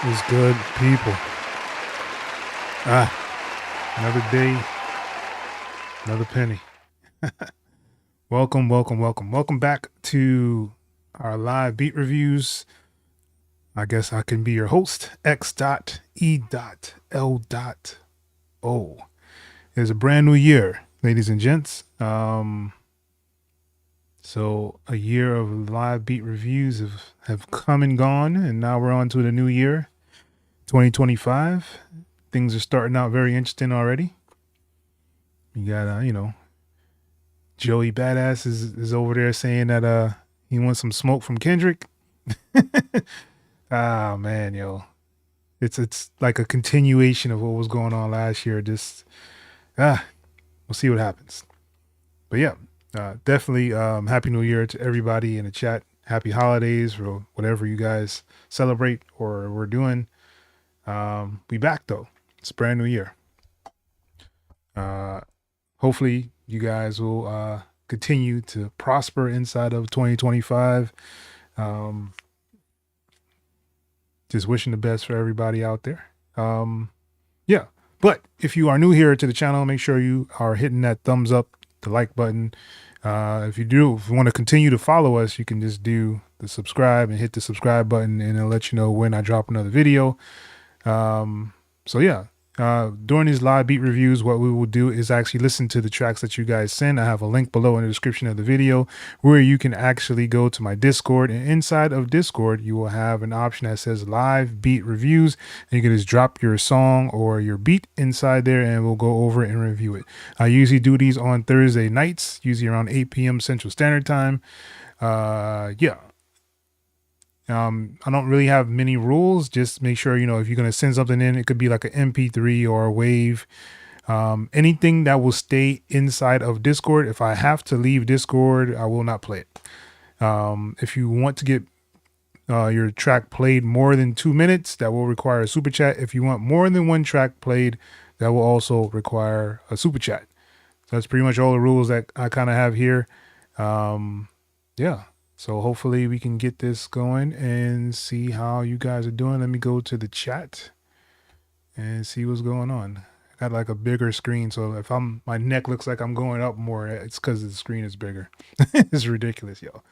is good, people? Another day, another penny. Welcome back to our live beat reviews. I guess I can be your host, X.E.L. O. It's a brand new year, ladies and gents. So a year of live beat reviews have come and gone, and now we're on to the new year, 2025. Things are starting out very interesting already. You got, Joey Badass is over there saying that he wants some smoke from Kendrick. Ah man, yo. It's like a continuation of what was going on last year. Just we'll see what happens. But yeah, definitely happy new year to everybody in the chat. Happy holidays or whatever you guys celebrate or we're doing. We back though. It's a brand new year. Hopefully you guys will continue to prosper inside of 2025. Just wishing the best for everybody out there. Yeah. But if you are new here to the channel, make sure you are hitting that thumbs up, the like button. If you want to continue to follow us, you can just do the subscribe and hit the subscribe button, and it'll let you know when I drop another video. So yeah, during these live beat reviews, what we will do is actually listen to the tracks that you guys send. I have a link below in the description of the video where you can actually go to my Discord, and inside of Discord, you will have an option that says live beat reviews, and you can just drop your song or your beat inside there and we'll go over it and review it. I usually do these on Thursday nights, usually around 8 p.m. Central Standard Time. Yeah. I don't really have many rules. Just make sure, if you're going to send something in, it could be like an MP3 or a wave. Anything that will stay inside of Discord. If I have to leave Discord, I will not play it. If you want to get your track played more than 2 minutes, that will require a super chat. If you want more than one track played, that will also require a super chat. So that's pretty much all the rules that I kind of have here. Yeah. So hopefully we can get this going and see how you guys are doing. Let me go to the chat and see what's going on. I got like a bigger screen, so if my neck looks like I'm going up more, it's because the screen is bigger. It's ridiculous, yo.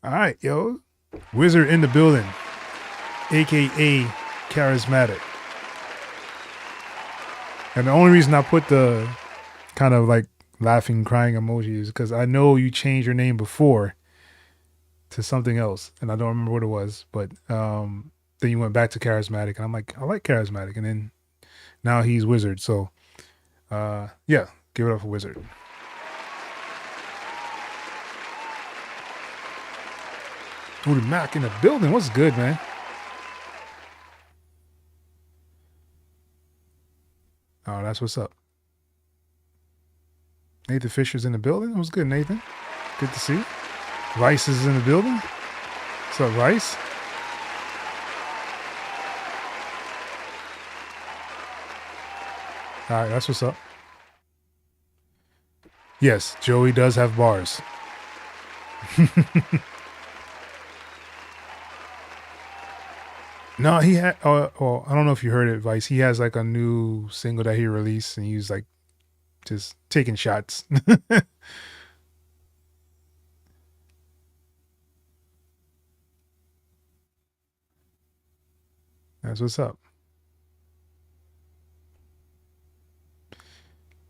All right, yo. Wizard in the building, aka Charismatic. And the only reason I put the kind of like laughing, crying emoji is because I know you changed your name before to something else, and I don't remember what it was, but then you went back to Charismatic, and I'm like, I like Charismatic, and then now he's Wizard, so yeah, give it up for Wizard. Ooh, the Mac in the building. What's good, man? Oh, that's what's up. Nathan Fisher's in the building. What's good, Nathan? Good to see you. Rice is in the building. What's up, Rice? All right, that's what's up. Yes, Joey does have bars. No, he had. Well, I don't know if you heard it, Vice. He has like a new single that he released, and he's like just taking shots. That's what's up.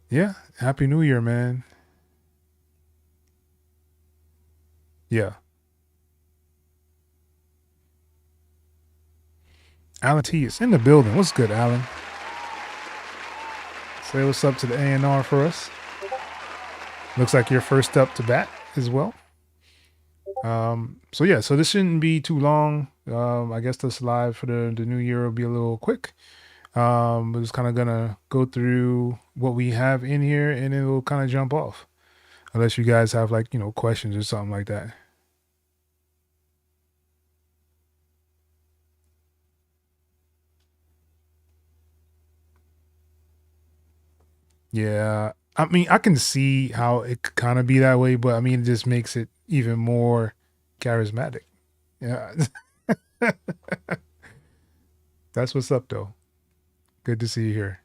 Yeah, Happy New Year, man. Yeah. Alan T is in the building. What's good, Alan? Say what's up to the A&R for us. Looks like you're first up to bat as well. So yeah, so this shouldn't be too long. I guess this live for the new year will be a little quick. We're just kind of gonna go through what we have in here, and it will kind of jump off, unless you guys have like questions or something like that. Yeah, I mean, I can see how it could kind of be that way, but I mean, it just makes it even more charismatic. Yeah. That's what's up, though. Good to see you here.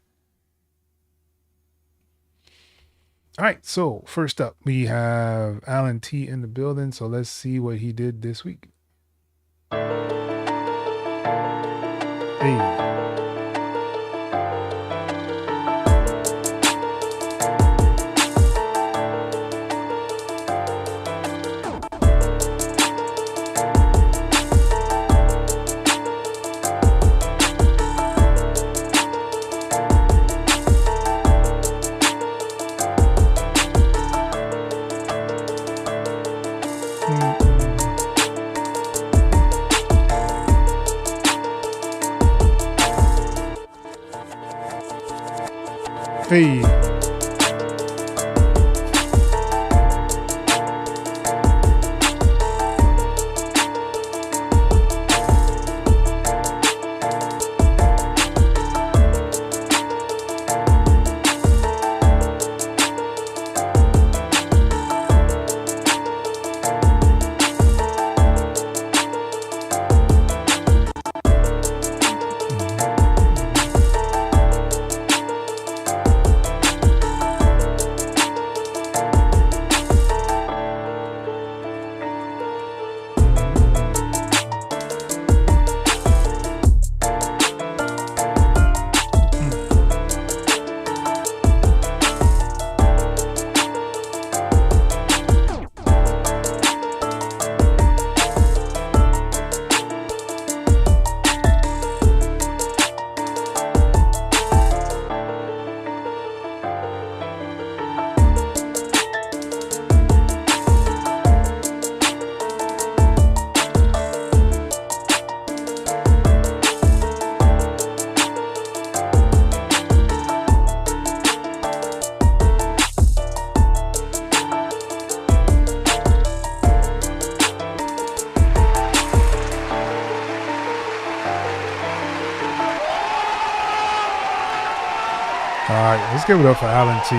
All right, so first up, we have Alan T in the building. So let's see what he did this week. Hey. Hey. All right, let's give it up for Alan T.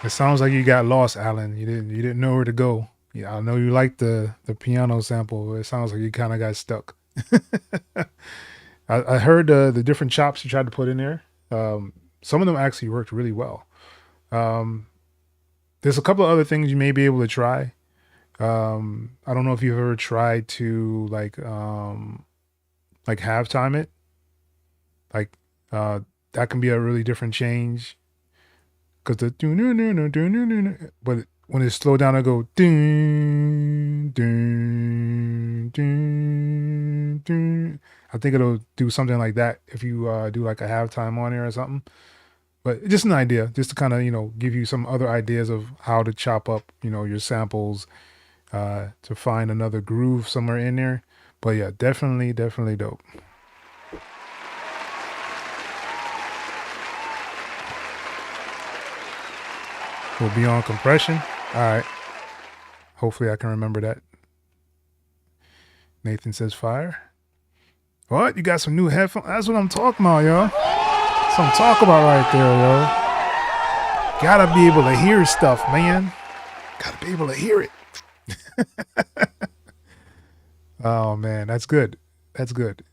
It sounds like you got lost, Alan. You didn't know where to go. Yeah, I know you like the piano sample, but it sounds like you kind of got stuck. I heard the different chops you tried to put in there. Some of them actually worked really well. There's a couple of other things you may be able to try. I don't know if you've ever tried to like halftime it. Like that can be a really different change. Cause the but when it's slowed down, I go ding ding ding ding. I think it'll do something like that if you do like a halftime on there or something. But just an idea, just to kind of give you some other ideas of how to chop up your samples to find another groove somewhere in there. But yeah, definitely dope. We'll be on compression. All right. Hopefully I can remember that. Nathan says fire. What? You got some new headphones? That's what I'm talking about, yo. That's what I'm talking about right there, yo. Gotta be able to hear stuff, man. Gotta be able to hear it. Oh, man. That's good. That's good.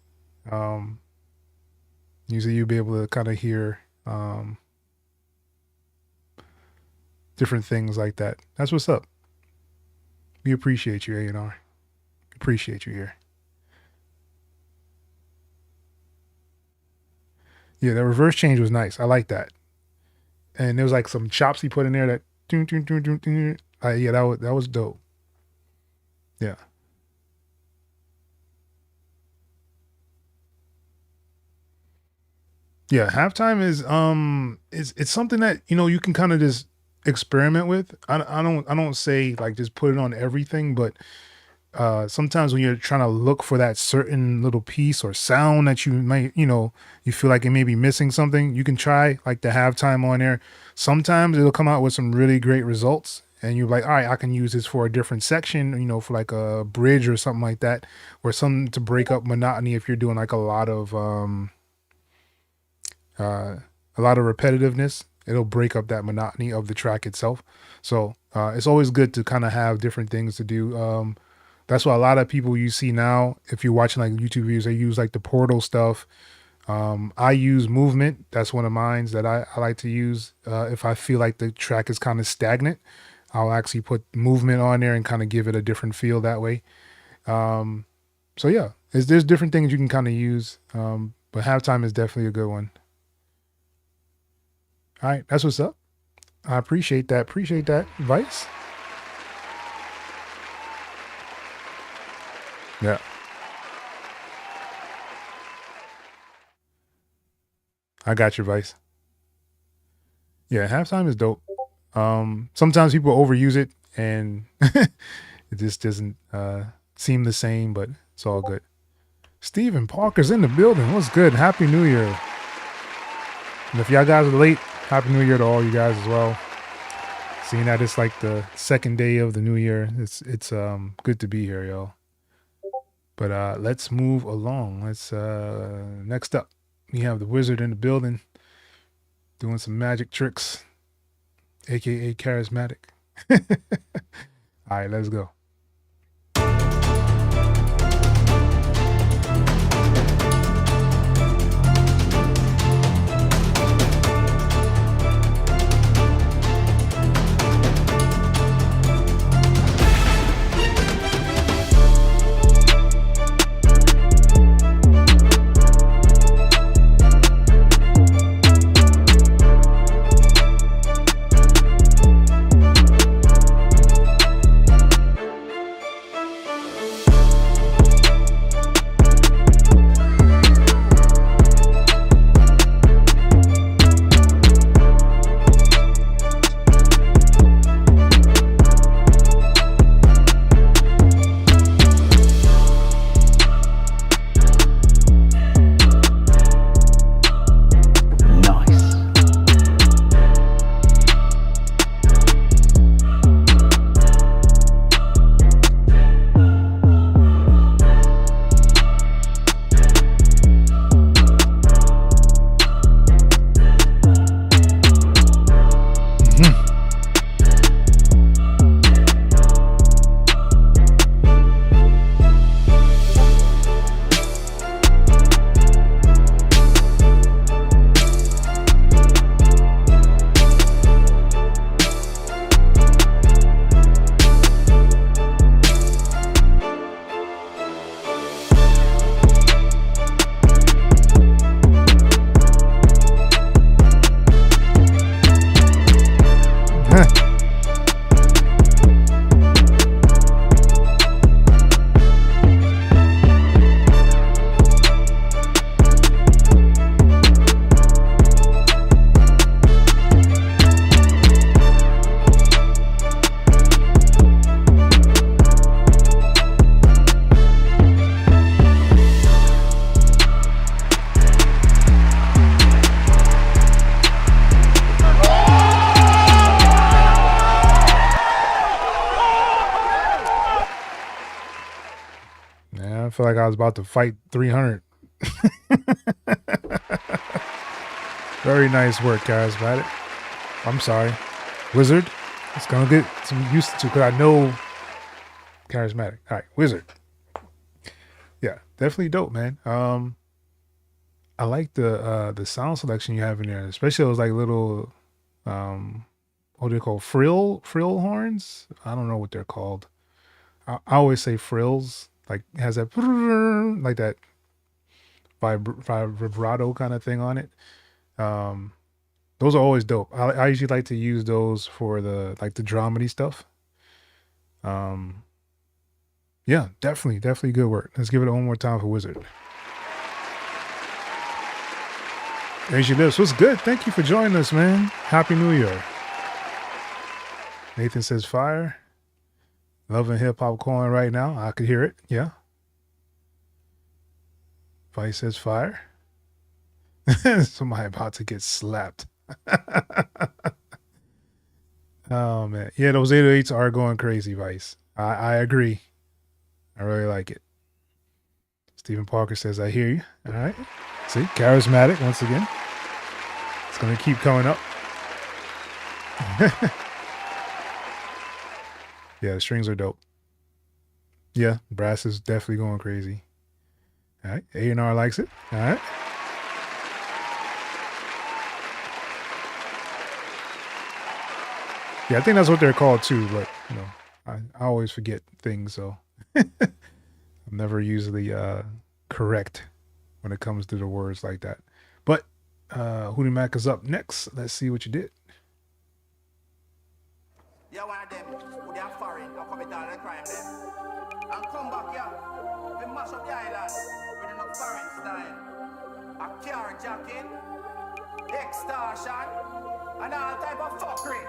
Usually you'll be able to kind of hear different things like that. That's what's up. We appreciate you, A&R. Appreciate you here. Yeah, the reverse change was nice. I like that. And there was like some chops he put in there that yeah, that was dope. Yeah. Yeah, halftime is it's something that you can kind of just experiment with. I don't say like just put it on everything, but sometimes when you're trying to look for that certain little piece or sound that you might you feel like it may be missing something, you can try like the halftime on there. Sometimes it'll come out with some really great results, and you're like, all right, I can use this for a different section, for like a bridge or something like that, or something to break up monotony if you're doing like a lot of repetitiveness. It'll break up that monotony of the track itself. So it's always good to kind of have different things to do. That's why a lot of people you see now, if you're watching like YouTube videos, they use like the portal stuff. I use movement. That's one of mine that I like to use. If I feel like the track is kind of stagnant, I'll actually put movement on there and kind of give it a different feel that way. So yeah, there's different things you can kind of use. But halftime is definitely a good one. All right, that's what's up. I appreciate that. Appreciate that, Vice. Yeah. I got your Vice. Yeah, halftime is dope. Sometimes people overuse it and it just doesn't seem the same, but it's all good. Stephen Parker's in the building. What's good? Happy New Year. And if y'all guys are late, Happy New Year to all you guys as well. Seeing that it's like the second day of the new year, it's good to be here, y'all. But let's move along. Let's next up, we have the wizard in the building doing some magic tricks, aka charismatic. All right, let's go. I feel like I was about to fight 300. Very nice work, charismatic. I'm sorry, wizard. It's gonna get some used to because I know charismatic. All right, wizard. Yeah, definitely dope, man. I like the sound selection you have in there, especially those like little what do they call frill horns? I don't know what they're called. I always say frills. Like it has that like that vibrato kind of thing on it. Those are always dope. I usually like to use those for the like the dramedy stuff. Yeah, definitely good work. Let's give it one more time for Wizard. There she lives. What's good? Thank you for joining us, man. Happy New Year. Nathan says fire. Loving hip hop calling right now. I could hear it. Yeah. Vice says fire. Somebody about to get slapped. Oh man. Yeah, those 808s are going crazy, Vice. I agree. I really like it. Stephen Parker says, I hear you. All right. See, charismatic once again. It's going to keep coming up. Yeah, the strings are dope. Yeah, brass is definitely going crazy. All right, A&R likes it. All right. Yeah, I think that's what they're called too, but you know, I always forget things, so I'm never usually correct when it comes to the words like that. But Hootie Mac is up next. Let's see what you did. Yeah, one of them who they are foreign and commit all the crime them. And come back here, we mash up the island with enough foreign style. A carjacking, extortion, and all type of fuckery.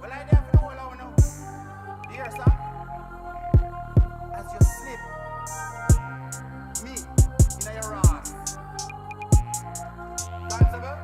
Well, I definitely know all now. Here, sir. As you slip me in your ass. Constable?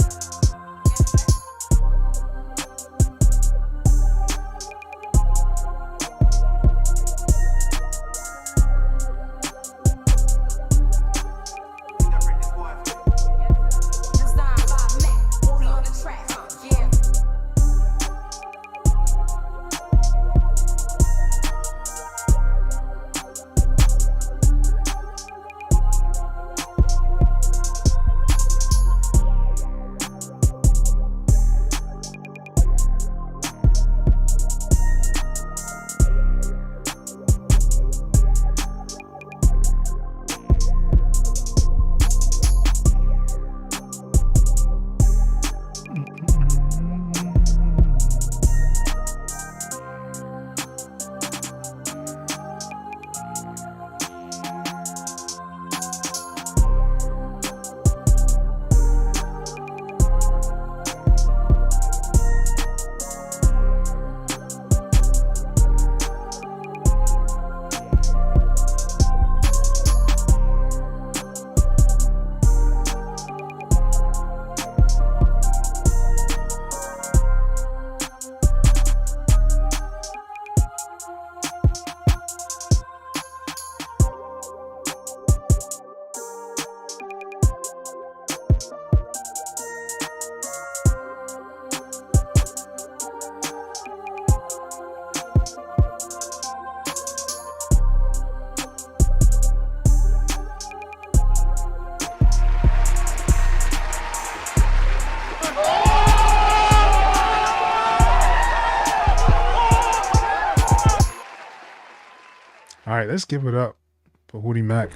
All right, let's give it up for Hootie Mac.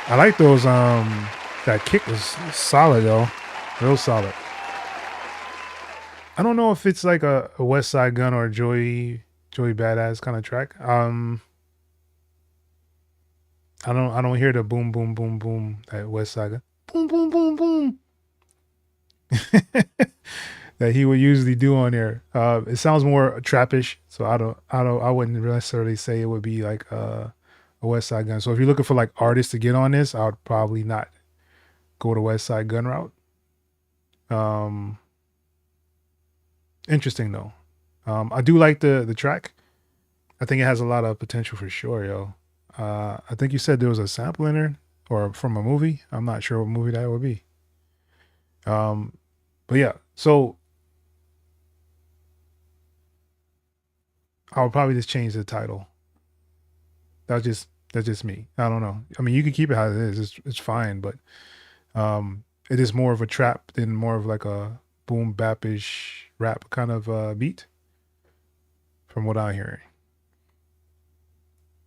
I like those. That kick was solid, though. Real solid. I don't know if it's like a West Side Gun or Joey Badass kind of track. I don't hear the boom boom boom boom that West Side Gun. Boom boom boom boom. That he would usually do on there. It sounds more trappish, so I wouldn't necessarily say it would be like a West Side Gun. So if you're looking for like artists to get on this, I would probably not go to West Side Gun route. Interesting though. I do like the track. I think it has a lot of potential for sure, yo. I think you said there was a sample in there or from a movie. I'm not sure what movie that would be. But yeah, so I'll probably just change the title. That's just me. I don't know. I mean, you can keep it how it is. It's fine, but it is more of a trap than more of like a boom bap-ish rap kind of beat, from what I'm hearing.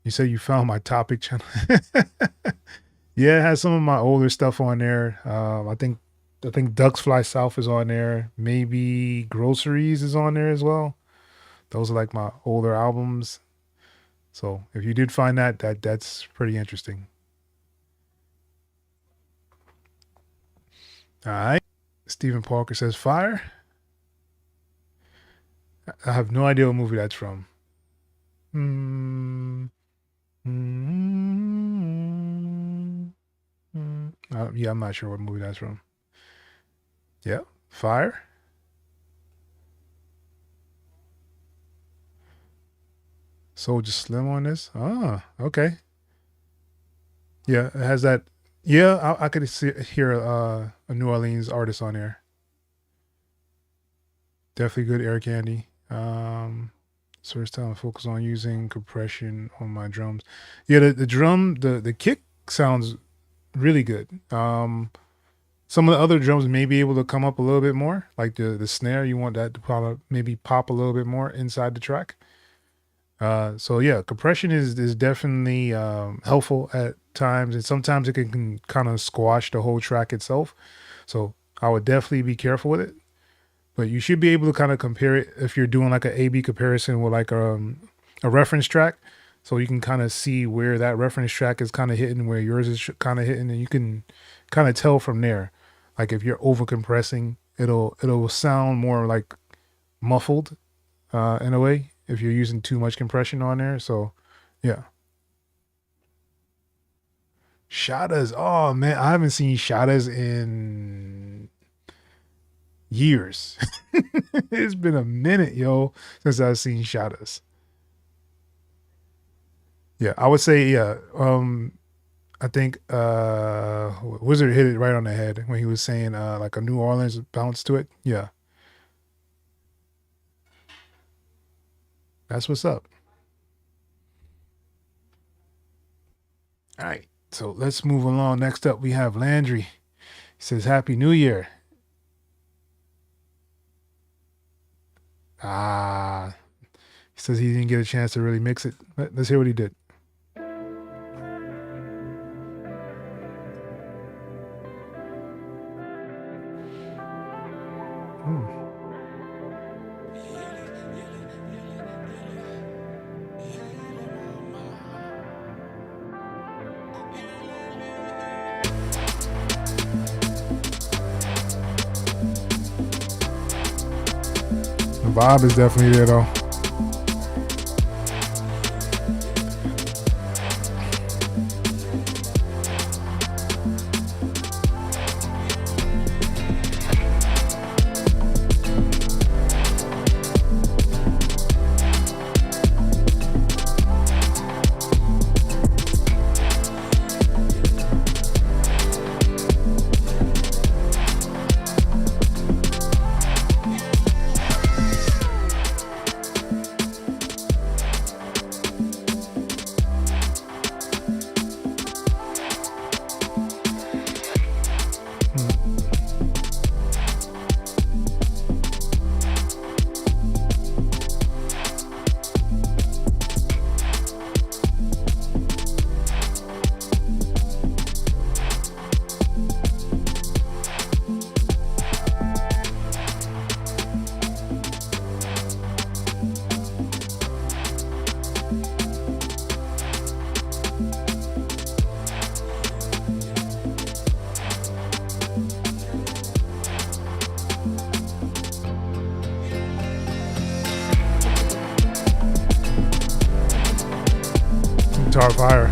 You said you found my topic channel. Yeah, it has some of my older stuff on there. I think Ducks Fly South is on there. Maybe Groceries is on there as well. Those are like my older albums. So if you did find that's pretty interesting. All right. Stephen Parker says fire. I have no idea what movie that's from. Yeah, I'm not sure what movie that's from. Yeah, fire. Soulja Slim on this. Ah, okay. Yeah, it has that. Yeah, I could hear a New Orleans artist on there. Definitely good Air Candy. First time I focus on using compression on my drums. Yeah, the drum, the kick sounds really good. Some of the other drums may be able to come up a little bit more, like the snare. You want that to maybe pop a little bit more inside the track. So yeah, compression is definitely helpful at times, and sometimes it can kind of squash the whole track itself. So I would definitely be careful with it. But you should be able to kind of compare it if you're doing like an A/B comparison with like a reference track, so you can kind of see where that reference track is kind of hitting, where yours is kind of hitting, and you can kind of tell from there. Like if you're over compressing, it'll sound more like muffled in a way if you're using too much compression on there. So yeah. Shadas. Oh man, I haven't seen Shadas in years. It's been a minute, yo, since I've seen Shadas. Yeah, I would say yeah. I think Wizard hit it right on the head when he was saying like a New Orleans bounce to it. Yeah. That's what's up. All right. So let's move along. Next up we have Landry. He says Happy New Year. He says he didn't get a chance to really mix it. Let's hear what he did. The vibe is definitely there though. Guitar fire.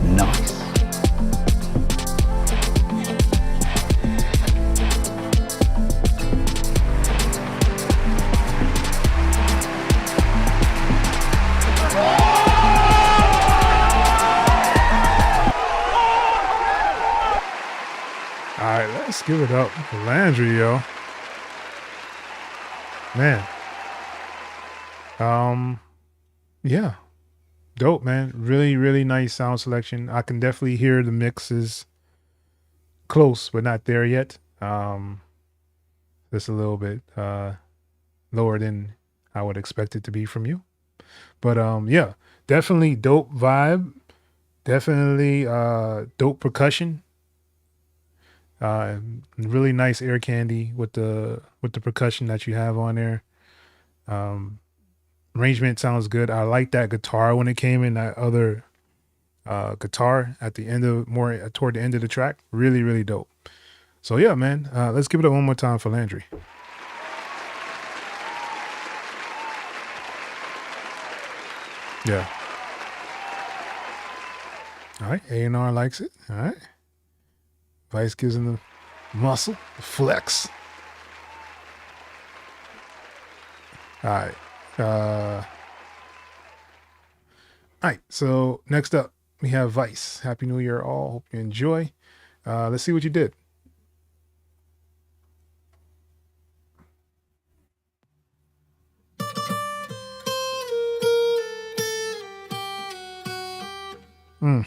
Nice. All right, let's give it up for Landry, yo. Man. Yeah. Dope, man. Really, really nice sound selection. I can definitely hear the mix is close, but not there yet. Just a little bit lower than I would expect it to be from you. But yeah, definitely dope vibe. Definitely dope percussion. Really nice air candy with the percussion that you have on there. Arrangement sounds good. I like that guitar when it came in, that other guitar at the end of toward the end of the track. Really, really dope. So yeah, man, let's give it up one more time for Landry. Yeah. All right, A&R likes it. All right. Vice gives him the muscle, the flex. All right. All right. So next up, we have Vice. Happy New Year, all. Hope you enjoy. Let's see what you did. Mm.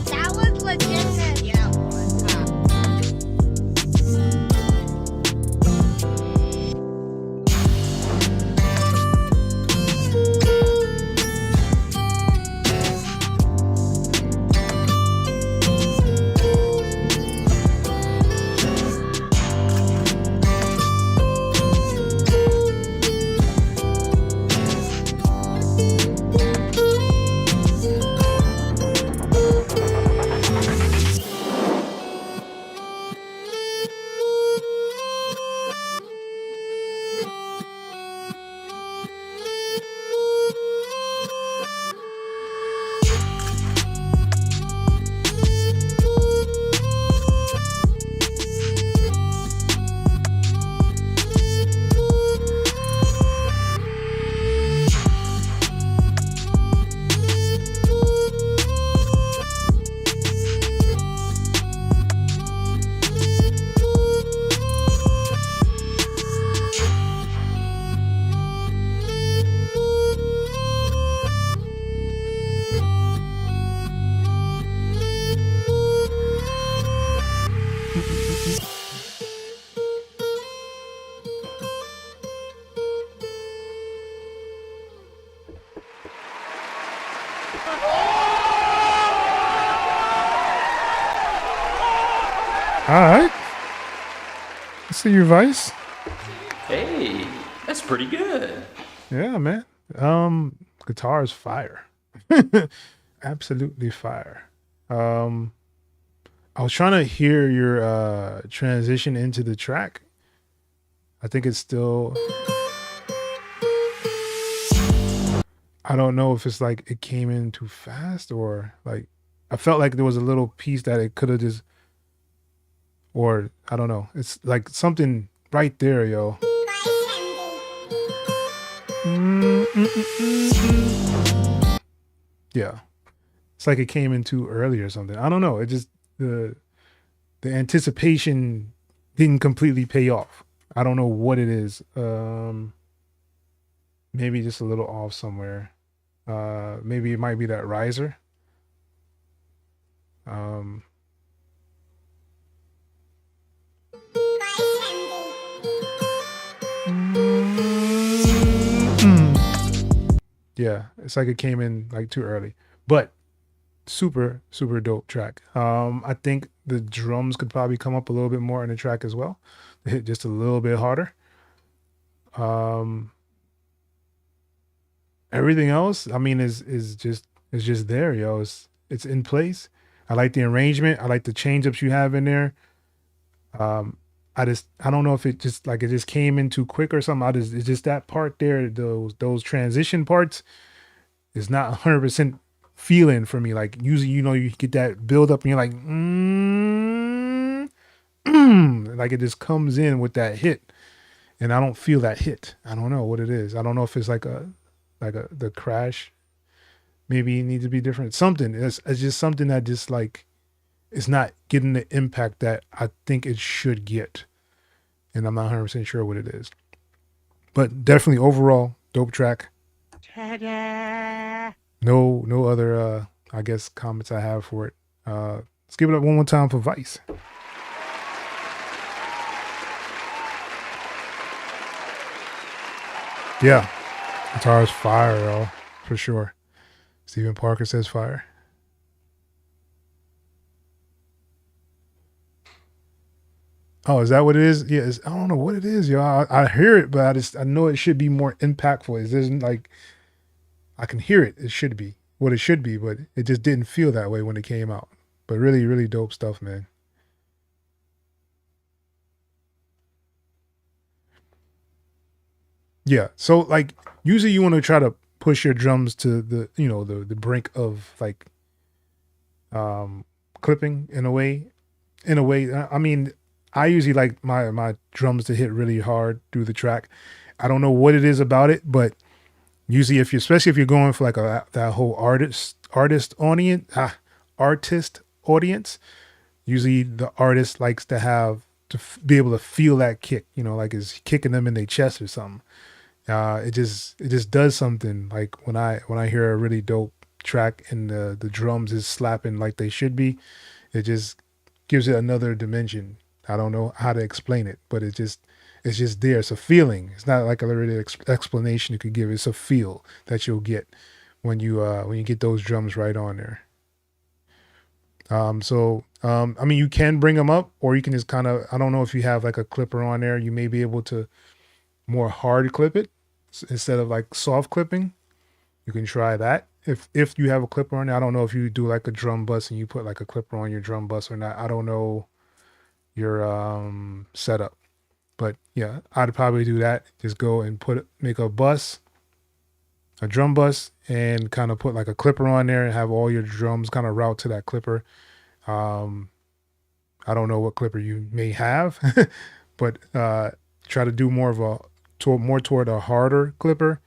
That was legit. Yeah. All right. Let's see your Vice. Hey, that's pretty good. Yeah, man. Guitar is fire. Absolutely fire. I was trying to hear your transition into the track. I think it's still, I don't know if it's like it came in too fast or like I felt like there was a little piece that it could have just, or I don't know. It's like something right there, yo. Yeah. It's like it came in too early or something. I don't know. It just the anticipation didn't completely pay off. I don't know what it is. Maybe just a little off somewhere. Maybe it might be that riser. Yeah, it's like it came in like too early, but super dope track. I think the drums could probably come up a little bit more in the track as well. They hit just a little bit harder. Everything else, I mean, is just there, yo. It's in place. I like the arrangement. I like the change ups you have in there. I don't know if it just came in too quick or something. It's just that part there, those transition parts is not 100% feeling for me. Like usually, you get that build up and you're like, like it just comes in with that hit, and I don't feel that hit. I don't know what it is. I don't know if it's like the crash. Maybe it needs to be different. Something. It's just something that just like it's not getting the impact that I think it should get. And I'm not 100% sure what it is. But definitely overall, dope track. Ta-da! No other I guess comments I have for it. Let's give it up one more time for Vice. Yeah. Guitar's fire, y'all. For sure. Stephen Parker says fire. Oh, is that what it is? Yeah, I don't know what it is, yo. I hear it, but I know it should be more impactful. It isn't like I can hear it. It should be what it should be, but it just didn't feel that way when it came out. But really, really dope stuff, man. Yeah. So like usually you want to try to push your drums to the the brink of like clipping in a way. I mean, I usually like my drums to hit really hard through the track. I don't know what it is about it, but usually especially if you're going for like that whole artist audience, usually the artist likes to have to be able to feel that kick, like it's kicking them in their chest or something. It just does something. Like when I hear a really dope track and the drums is slapping like they should be, it just gives it another dimension. I don't know how to explain it, but it's just there. It's a feeling. It's not like a really explanation you could give. It's a feel that you'll get when you get those drums right on there. I mean, you can bring them up, or you can just kind of, I don't know if you have like a clipper on there, you may be able to more hard clip it instead of like soft clipping. You can try that if you have a clipper on there. I don't know if you do like a drum bus and you put like a clipper on your drum bus or not. I don't know your setup, but yeah, I'd probably do that. Just go and make a drum bus, and kind of put like a clipper on there and have all your drums kind of route to that clipper. I don't know what clipper you may have, but try to do more toward a harder clipper,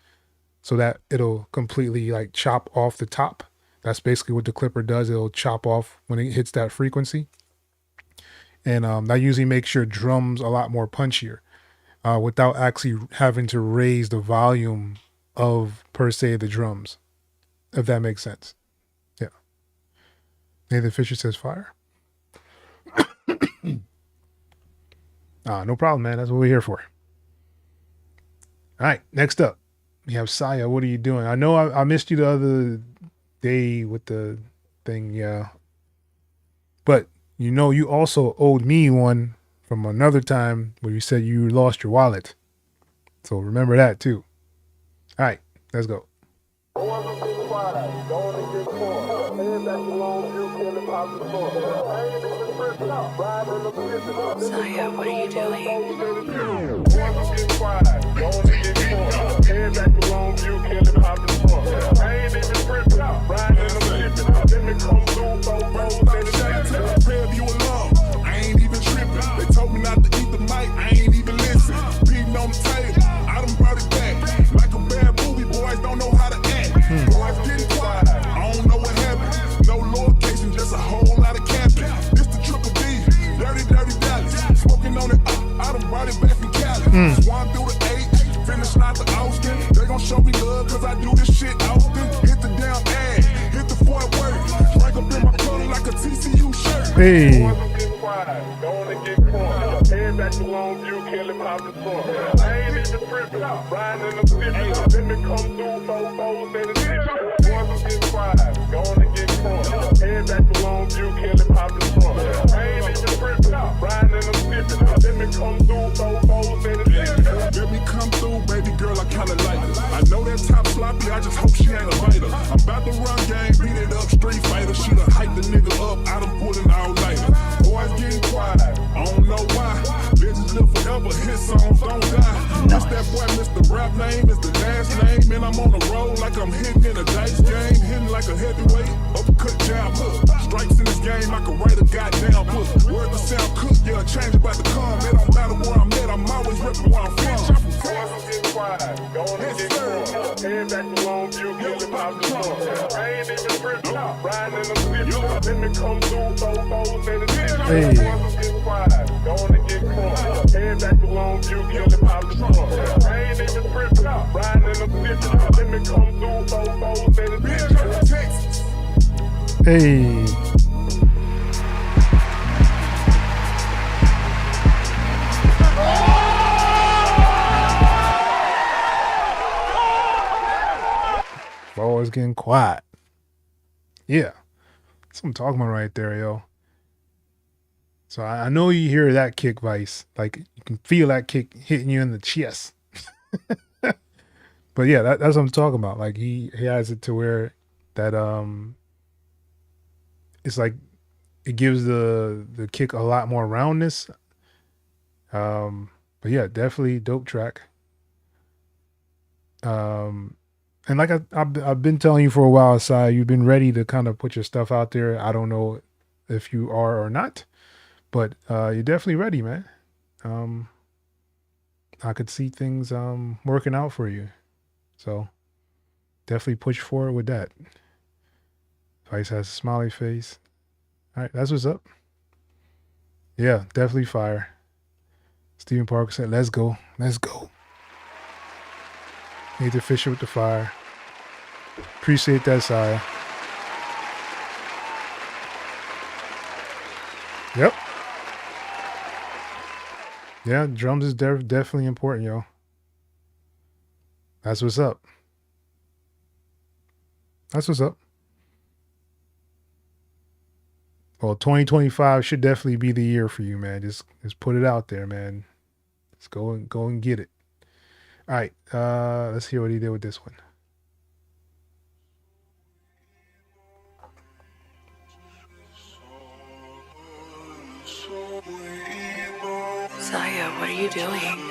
so that it'll completely like chop off the top. That's basically what the clipper does. It'll chop off when it hits that frequency. And that usually makes your drums a lot more punchier without actually having to raise the volume of, per se, the drums, if that makes sense. Yeah. Nathan Fisher says fire. No problem, man. That's what we're here for. All right, next up, we have Saya. What are you doing? I know I missed you the other day with the thing, yeah. But you also owed me one from another time where you said you lost your wallet. So remember that too. All right, let's go. Saya, what are you doing? I ain't even tripping. They told me not to eat the mic. I ain't even listen. Beating on the table. I done brought it back. Like a bad movie, boys don't know how to act. Boys getting quiet. I don't know what happened. No location, just a whole lot of capping. This the triple D. Dirty Dallas. Smoking on it. I done brought it back from Cali. Swan through the 8. Finish out the Austin. They gon' show me love cause I do this shit often. Hit the damn ad. Hit the Fort Worth. Drink up in my color like a TCU shirt. Hey. Head back to Longview, killing pop the song. I ain't even tripping. Riding in the city. Then they come through, foes in the city. Boys will get quiet. Going to get crunk. Head back to Longview, killing pop the song. I ain't Let me come through, throw foes in the Let me come through, baby girl, I kinda like it. I know that top sloppy, I just hope she ain't a fighter. I'm about to run game, beat it up, street fighter. She done hype the nigga up, I done put it all later. Boys getting quiet, I don't know why. Legends live forever, hit songs don't die. It's that boy, Mr. Rap name, is the last name. And I'm on the road like I'm hitting in a dice game. Hitting like a heavyweight, uppercut, jab, hook. Strikes in this game, I can write a goddamn book. Word to sound cook, yeah, change about to come. It don't matter where I'm at, I'm always repping where I'm from. Boys, I'm getting quiet, going to get caught. Head back to Longview, killing out the truck. I ain't even ripped out, riding in the switch. Let me come through, throw foes in the ditch. Boys, I'm getting quiet, going to get caught. Head back to Longview, killing out the truck. I ain't even ripped out, riding in the switch. Let me come through, throw foes in the ditch. Texas. Hey. Boys getting quiet. Yeah. That's what I'm talking about right there, yo. So I know you hear that kick, Vice. Like, you can feel that kick hitting you in the chest. But yeah, that's what I'm talking about. Like, he has it to where that it's like it gives the kick a lot more roundness. But yeah, definitely dope track. And like I've been telling you for a while, Sai, you've been ready to kind of put your stuff out there. I don't know if you are or not, but you're definitely ready, man. I could see things working out for you. So definitely push forward with that. Vice has a smiley face. All right, that's what's up. Yeah, definitely fire. Stephen Parker said, let's go. Let's go. Nathan Fisher with the fire. Appreciate that, Saya. Yep. Yeah, drums is definitely important, yo. That's what's up. That's what's up. Well, 2025 should definitely be the year for you, man. Just put it out there, man. Let's go and get it. All right, let's hear what he did with this one. Saya, what are you doing?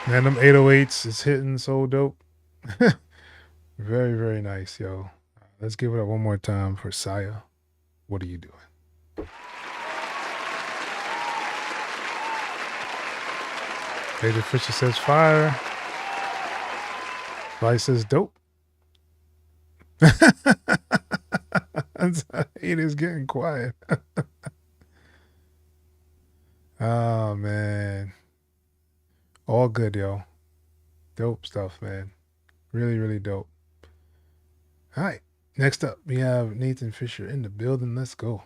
Man, them 808s is hitting so dope. Very, very nice, yo. Let's give it up one more time for Saya. What are you doing? David Fisher says fire. Vice says dope. It is getting quiet. Oh, man. All good, yo. Dope stuff, man. Really, really dope. All right. Next up, we have Nathan Fisher in the building. Let's go.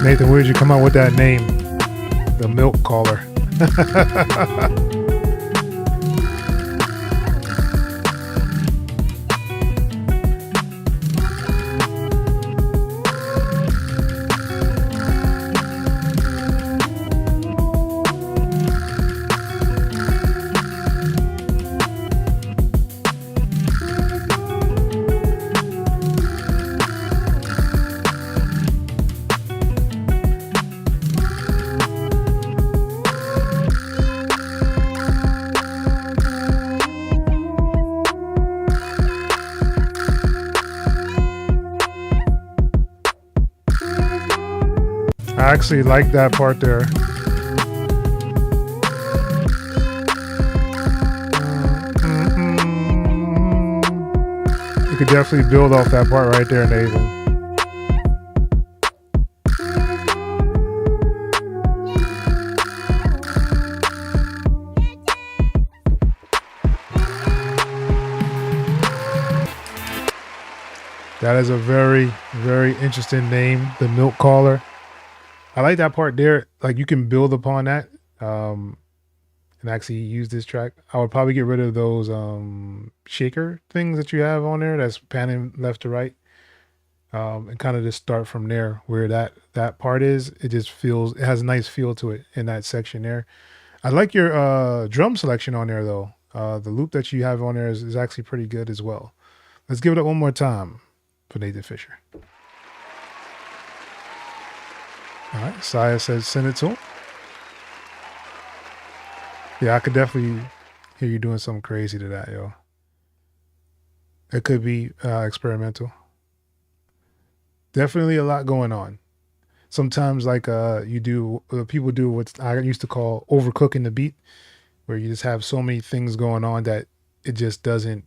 Nathan, where'd you come up with that name? The milk caller. I actually like that part there. You could definitely build off that part right there, Nathan. That is a very, very interesting name, the milk caller. I like that part there. Like you can build upon that and actually use this track. I would probably get rid of those shaker things that you have on there that's panning left to right, and kind of just start from there where that part is. It just feels, it has a nice feel to it in that section there. I like your drum selection on there though. The loop that you have on there is actually pretty good as well. Let's give it up one more time for Nathan Fisher. All right, Saya says send it to him. Yeah, I could definitely hear you doing something crazy to that, yo. It could be experimental. Definitely a lot going on. Sometimes like people do what I used to call overcooking the beat, where you just have so many things going on that it just doesn't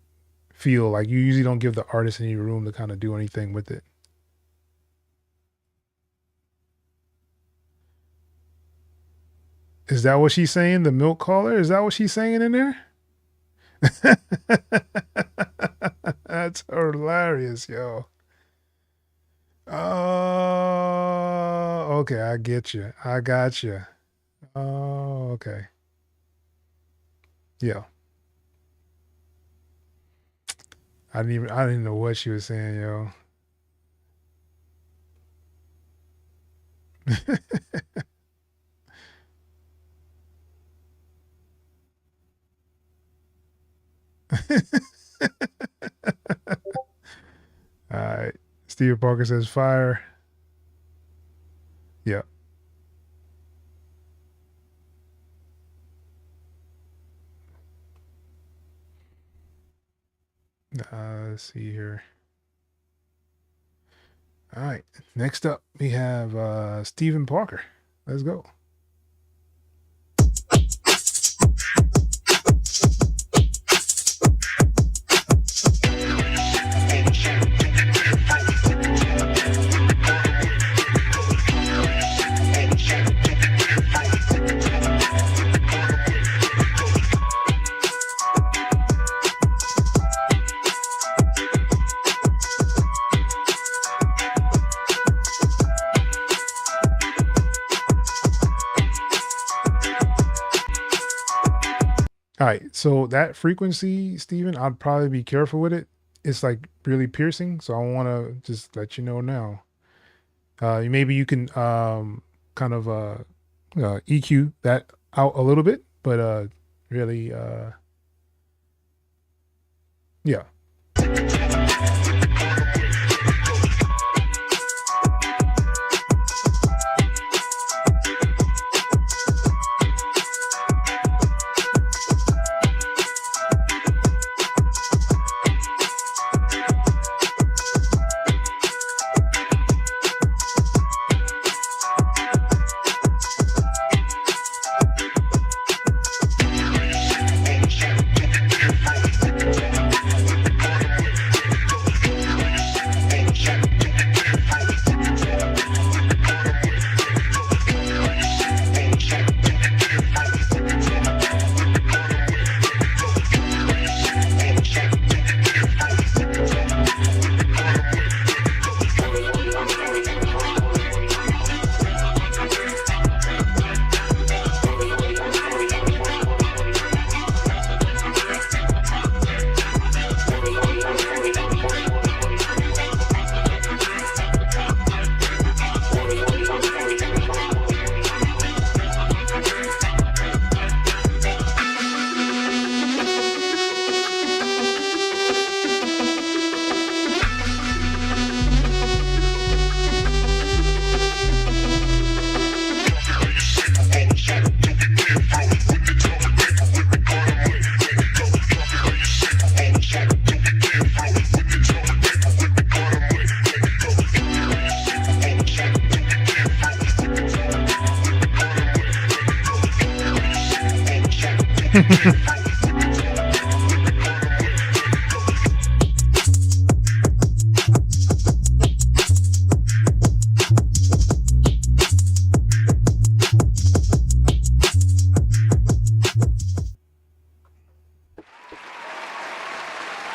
feel like, you usually don't give the artist any room to kind of do anything with it. Is that what she's saying? The milk caller? Is that what she's saying in there? That's hilarious, yo. Oh, okay. I get you. I got you. Oh, okay. Yeah. I didn't know what she was saying, yo. All right. Steve Parker says fire. Yeah. Let's see here. All right. Next up, we have Stephen Parker. Let's go. All right, so that frequency, Steven, I'd probably be careful with it. It's like really piercing, so I want to just let you know now. Maybe you can kind of EQ that out a little bit, but really, yeah.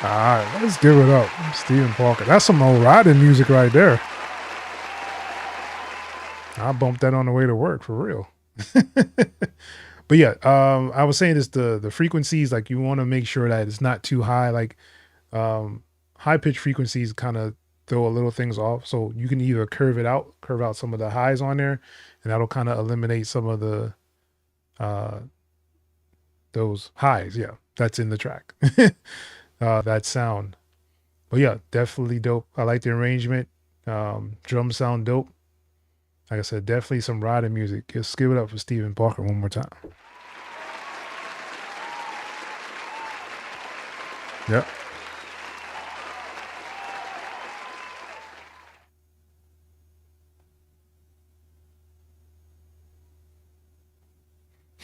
All right, let's give it up, Stephen Parker. That's some old riding music right there. I bumped that on the way to work for real. But yeah, I was saying this, the frequencies, like you want to make sure that it's not too high. Like high pitch frequencies kind of throw a little things off. So you can either curve out some of the highs on there, and that'll kind of eliminate some of the those highs. Yeah, that's in the track. That sound. But yeah, definitely dope. I like the arrangement. Drum sound dope. Like I said, definitely some riding music. Just give it up for Stephen Parker one more time. Yep.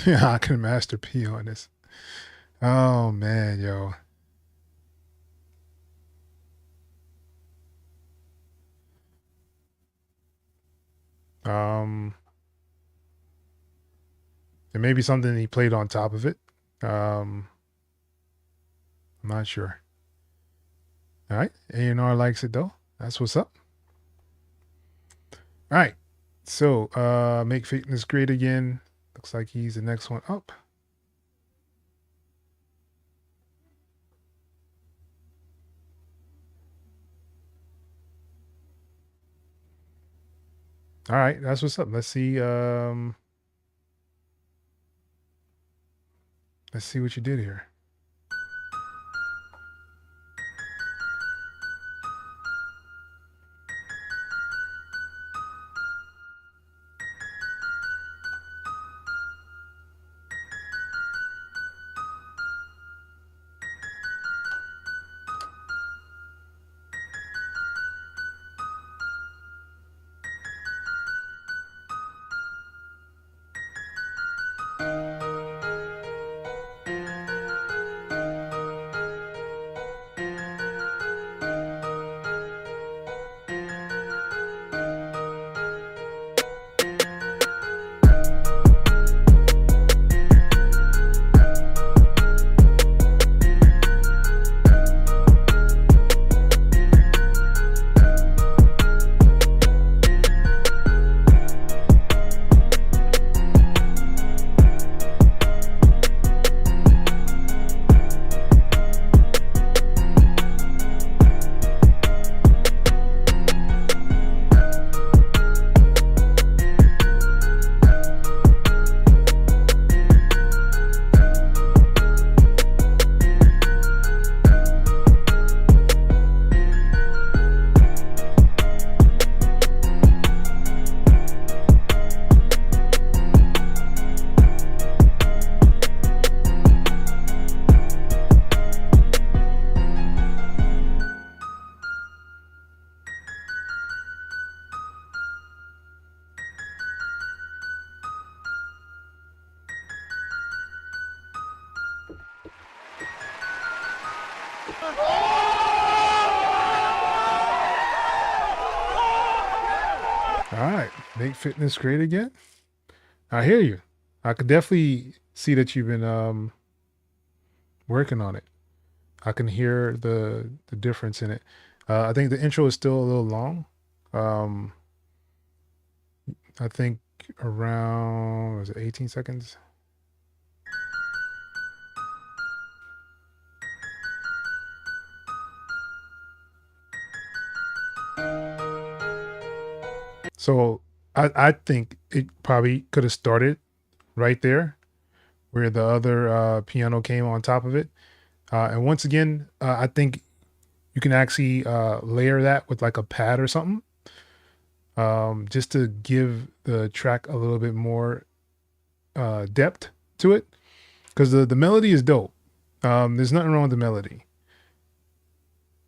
Yeah, I can master P on this. Oh man, yo. There may be something he played on top of it. I'm not sure. All right, A&R likes it though. That's what's up. All right, so make fitness great again. Looks like he's the next one up. All right, that's what's up. Let's see. Let's see what you did here. All right, make fitness great again. I hear you. I could definitely see that you've been working on it. I can hear the difference in it. I think the intro is still a little long. Um, I think around, was it 18 seconds? So I think it probably could have started right there where the other piano came on top of it. And once again, I think you can actually layer that with like a pad or something, just to give the track a little bit more depth to it. Because the melody is dope. There's nothing wrong with the melody,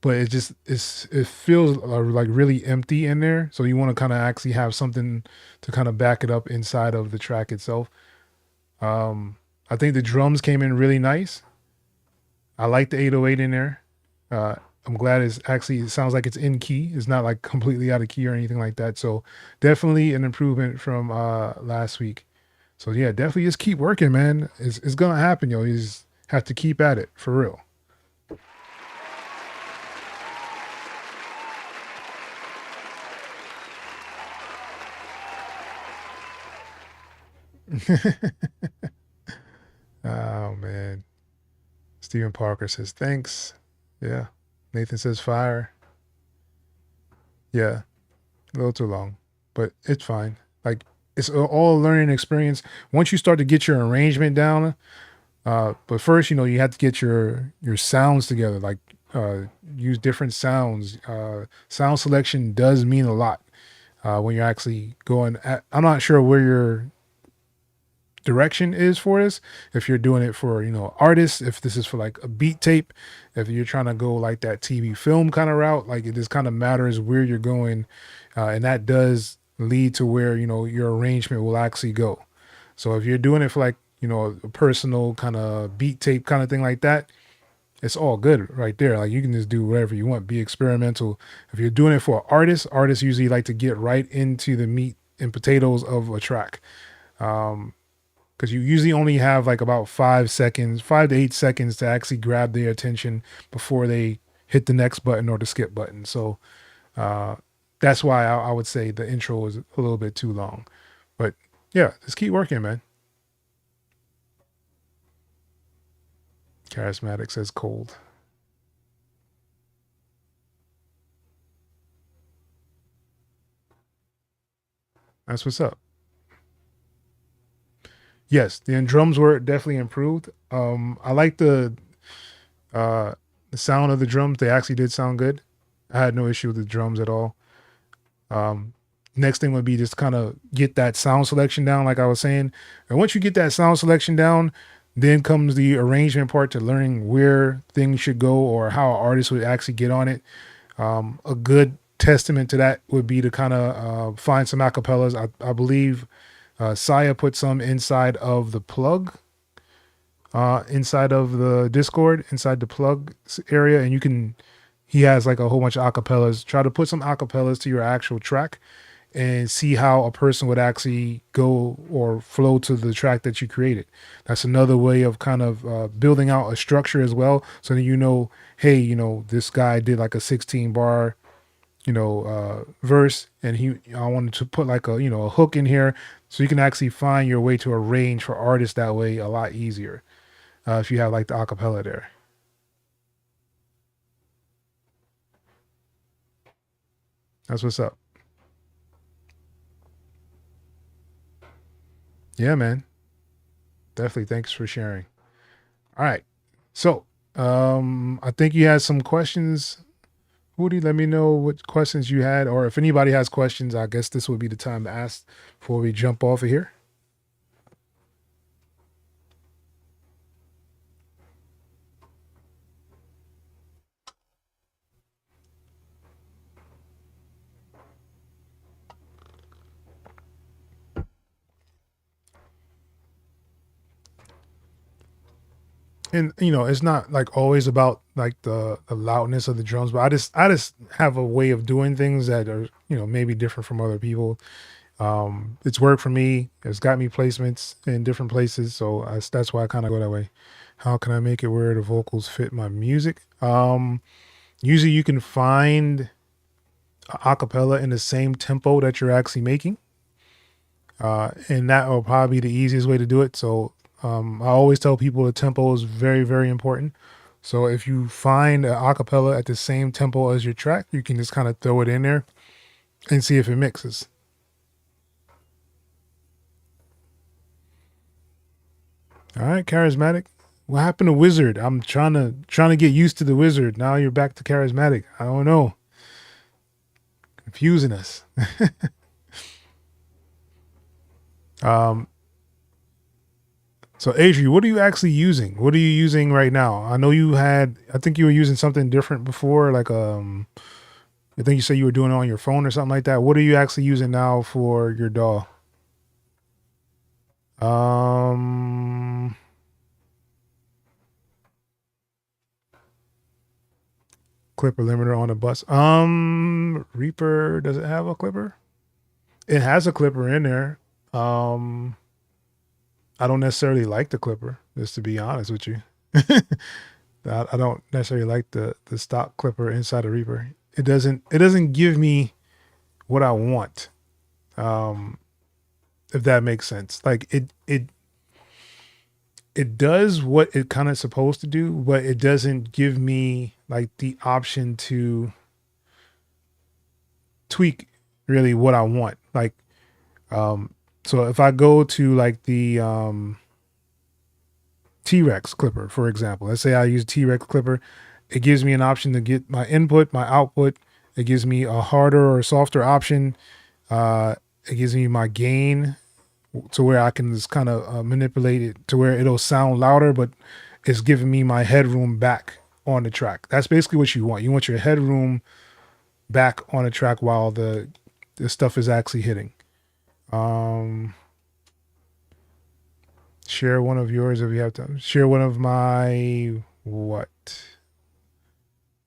but it feels like really empty in there. So you want to kind of actually have something to kind of back it up inside of the track itself. I think the drums came in really nice. I like the 808 in there. I'm glad it sounds like it's in key. It's not like completely out of key or anything like that. So definitely an improvement from last week. So yeah, definitely just keep working, man. It's gonna happen, yo. You just have to keep at it for real. Oh man. Stephen Parker says thanks. Yeah. Nathan says fire. Yeah. A little too long, but it's fine. Like it's all a learning experience. Once you start to get your arrangement down, but first, you have to get your sounds together. Like use different sounds. Sound selection does mean a lot when you're actually going. I'm not sure where your direction is for this. If you're doing it for artists, if this is for like a beat tape, if you're trying to go like that TV film kind of route, like it just kind of matters where you're going, and that does lead to where your arrangement will actually go. So if you're doing it for like a personal kind of beat tape kind of thing like that, it's all good right there. Like you can just do whatever you want, be experimental. If you're doing it for artists usually like to get right into the meat and potatoes of a track. Because you usually only have like about 5 to 8 seconds to actually grab their attention before they hit the next button or the skip button. So that's why I would say the intro is a little bit too long. But yeah, just keep working, man. Charismatic says cold. That's what's up. Yes, the drums were definitely improved. I like the sound of the drums. They actually did sound good. I had no issue with the drums at all. Next thing would be just kind of get that sound selection down, like I was saying. And once you get that sound selection down, then comes the arrangement part to learning where things should go or how an artist would actually get on it. A good testament to that would be to kind of find some acapellas. I believe Saya put some inside of the plug, inside of the Discord, inside the plug area, and he has like a whole bunch of acapellas. Try to put some acapellas to your actual track and see how a person would actually go or flow to the track that you created. That's another way of kind of building out a structure as well. So that hey, this guy did like a 16 bar, verse, and I wanted to put like a hook in here, so you can actually find your way to a range for artists that way a lot easier if you have like the acapella there. That's what's up. Yeah, man. Definitely. Thanks for sharing. All right. So, I think you had some questions. Woody, let me know what questions you had, or if anybody has questions, I guess this would be the time to ask before we jump off of here. and you know, it's not like always about like the loudness of the drums, but I just have a way of doing things that are, you know, maybe different from other people. It's worked for me. It's got me placements in different places, so that's why I kind of go that way. How can I make it where the vocals fit my music? Usually you can find a cappella in the same tempo that you're actually making, and that will probably be the easiest way to do it. So I always tell people the tempo is very, very important. So if you find an acapella at the same tempo as your track, you can just kind of throw it in there and see if it mixes. All right, charismatic. What happened to wizard? I'm trying to get used to the wizard. Now you're back to charismatic. I don't know. Confusing us. So Adri, what are you actually using? What are you using right now? I know I think you were using something different before, like I think you said you were doing it on your phone or something like that. What are you actually using now for your DAW? Clipper limiter on the bus. Reaper, does it have a clipper? It has a clipper in there. I don't necessarily like the clipper, just to be honest with you. I don't necessarily like the stock clipper inside the Reaper. It doesn't give me what I want. If that makes sense. Like it does what it kind of supposed to do, but it doesn't give me like the option to tweak really what I want. Like so if I go to like the T-Rex clipper, for example, let's say I use T-Rex clipper, it gives me an option to get my input, my output. It gives me a harder or softer option. It gives me my gain to where I can just kind of manipulate it to where it'll sound louder, but it's giving me my headroom back on the track. That's basically what you want. You want your headroom back on the track while the stuff is actually hitting. Share one of yours if you have time. Share one of my what?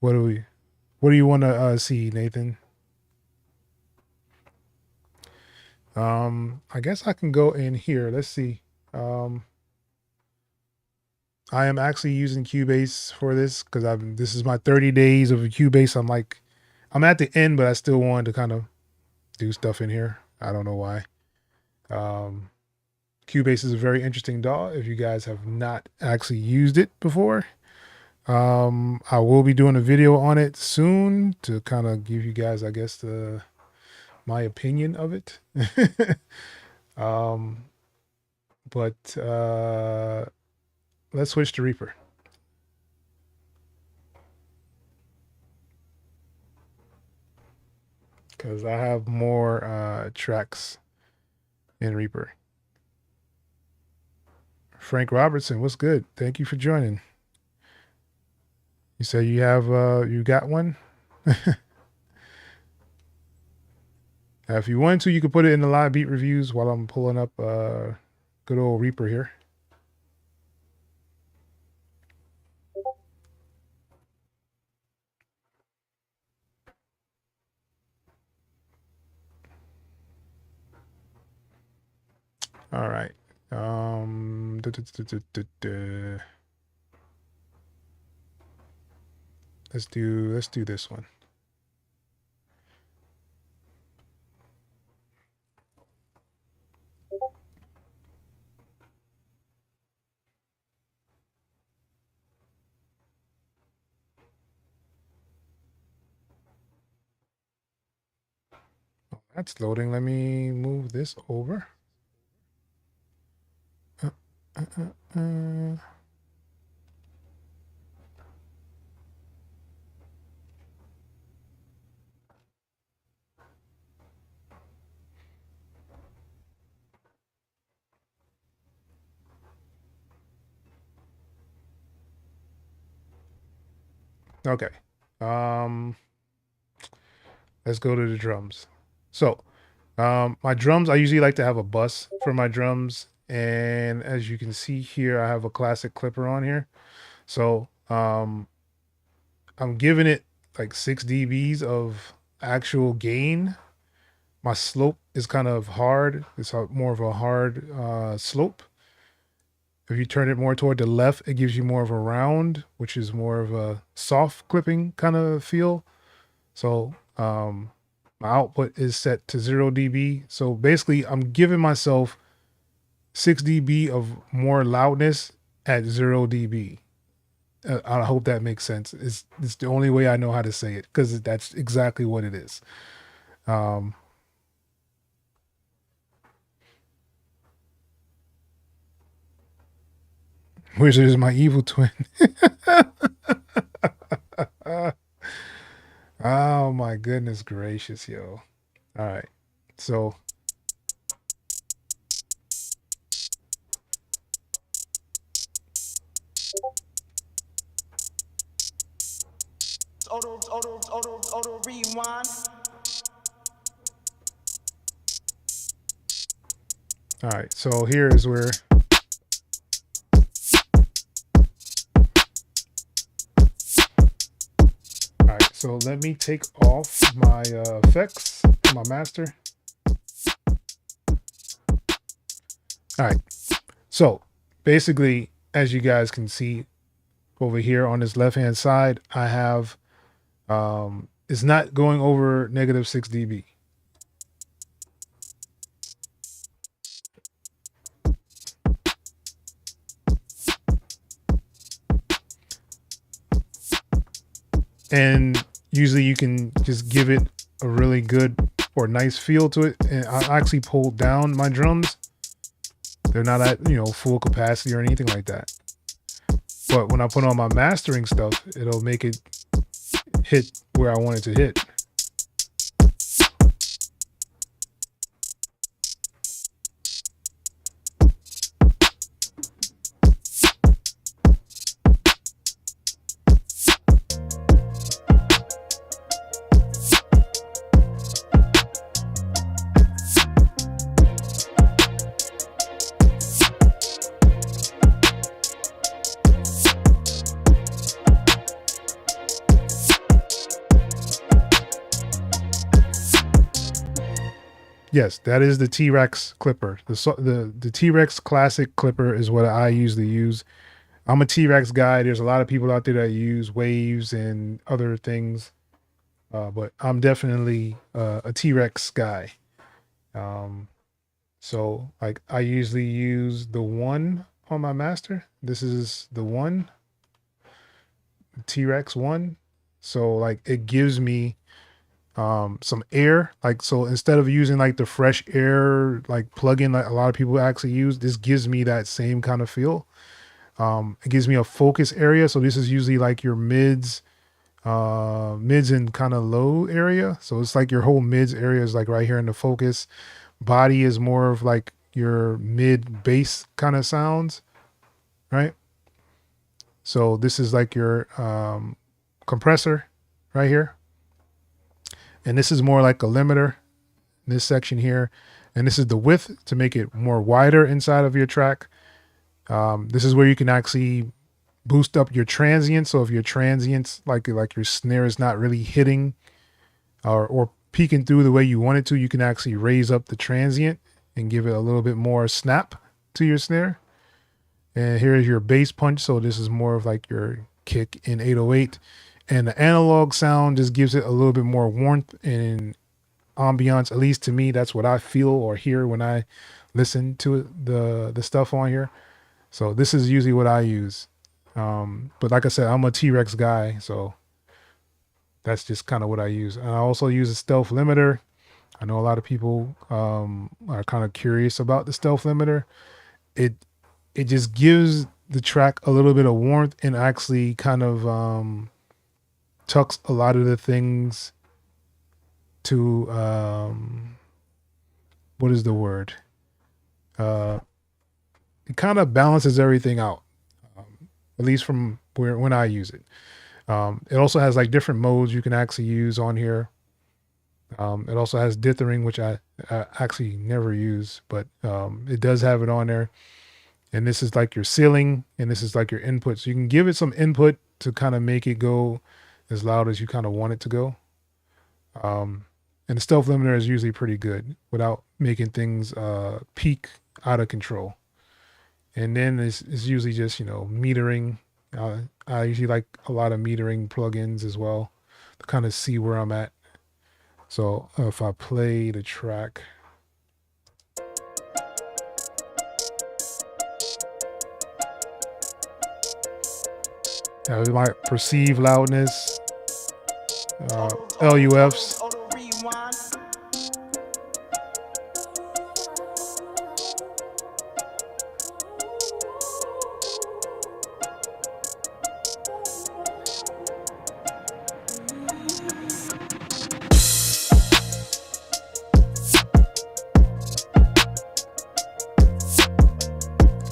What do you want to see, Nathan? I guess I can go in here. Let's see. I am actually using Cubase for this because this is my 30 days of Cubase. I'm at the end, but I still wanted to kind of do stuff in here. I don't know why. Cubase is a very interesting DAW. If you guys have not actually used it before, I will be doing a video on it soon to kind of give you guys, I guess, my opinion of it. But let's switch to Reaper. Because I have more tracks in Reaper. Frank Robertson, what's good? Thank you for joining. You say you have you got one? If you want to, you could put it in the live beat reviews while I'm pulling up good old Reaper here. All right. Let's do this one. Oh, that's loading. Let me move this over. Okay. Let's go to the drums. So, my drums, I usually like to have a bus for my drums. And as you can see here, I have a classic clipper on here. So I'm giving it like 6 dBs of actual gain. My slope is kind of hard. It's more of a hard slope. If you turn it more toward the left, it gives you more of a round, which is more of a soft clipping kind of feel. So my output is set to 0 dB. So basically I'm giving myself 6 dB of more loudness at 0 dB. I hope that makes sense. It's the only way I know how to say it, because that's exactly what it is. Wizard is my evil twin. Oh my goodness gracious, yo. All right. So AutoRewind. all right. So here is where all right. So let me take off my effects, my master. All right. So basically, as you guys can see over here on this left hand side, I have it's not going over -6 dB. And usually you can just give it a really good or nice feel to it. And I actually pulled down my drums. They're not at, you know, full capacity or anything like that. But when I put on my mastering stuff, it'll make it hit where I want it to hit. Yes, that is the T-Rex clipper. The T-Rex classic clipper is what I usually use. I'm a T-Rex guy. There's a lot of people out there that use waves and other things, but I'm definitely a T-Rex guy. So like I usually use the 1 on my master. This is the 1, T-Rex 1. So like it gives me some air, like, so instead of using like the fresh air like plugin like a lot of people actually use, this gives me that same kind of feel. It gives me a focus area, so this is usually like your mids and kind of low area. So it's like your whole mids area is like right here in the focus. Body is more of like your mid bass kind of sounds, right? So this is like your compressor right here. And this is more like a limiter, this section here. And this is the width to make it more wider inside of your track. This is where you can actually boost up your transients. So if your transients, like your snare is not really hitting or peeking through the way you want it to, you can actually raise up the transient and give it a little bit more snap to your snare. And here's your bass punch. So this is more of like your kick in 808. And the analog sound just gives it a little bit more warmth and ambiance. At least to me, that's what I feel or hear when I listen to it, the stuff on here. So this is usually what I use. But like I said, I'm a T-Rex guy, so that's just kind of what I use. And I also use a stealth limiter. I know a lot of people are kind of curious about the stealth limiter. It just gives the track a little bit of warmth and actually kind of tucks a lot of the things to what is the word? It kind of balances everything out, at least from when I use it. It also has like different modes you can actually use on here. It also has dithering, which I I actually never use, but it does have it on there. And this is like your ceiling, and this is like your input. So you can give it some input to kind of make it go as loud as you kind of want it to go. And the stealth limiter is usually pretty good without making things peak out of control. And then it's usually just, metering. I usually like a lot of metering plugins as well to kind of see where I'm at. So if I play the track, we might perceive loudness, LUFs. AutoRewind.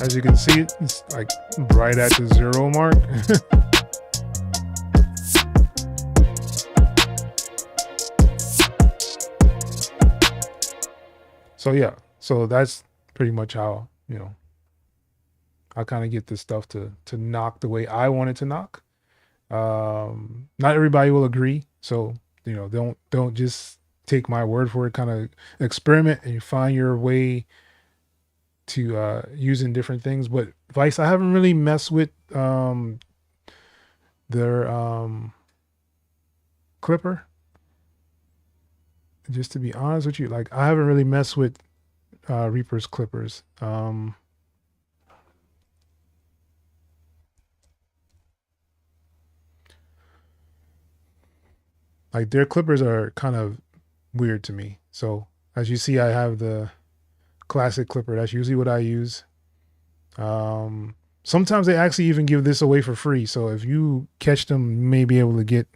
As you can see, it's like right at the 0 mark. So yeah, so that's pretty much how, I kind of get this stuff to knock the way I want it to knock. Not everybody will agree. So, don't just take my word for it. Kind of experiment and you find your way to using different things. But Vice, I haven't really messed with their clipper. Just to be honest with you, like I haven't really messed with Reaper's clippers. Like their clippers are kind of weird to me. So as you see, I have the classic clipper. That's usually what I use. Sometimes they actually even give this away for free. So if you catch them, you may be able to get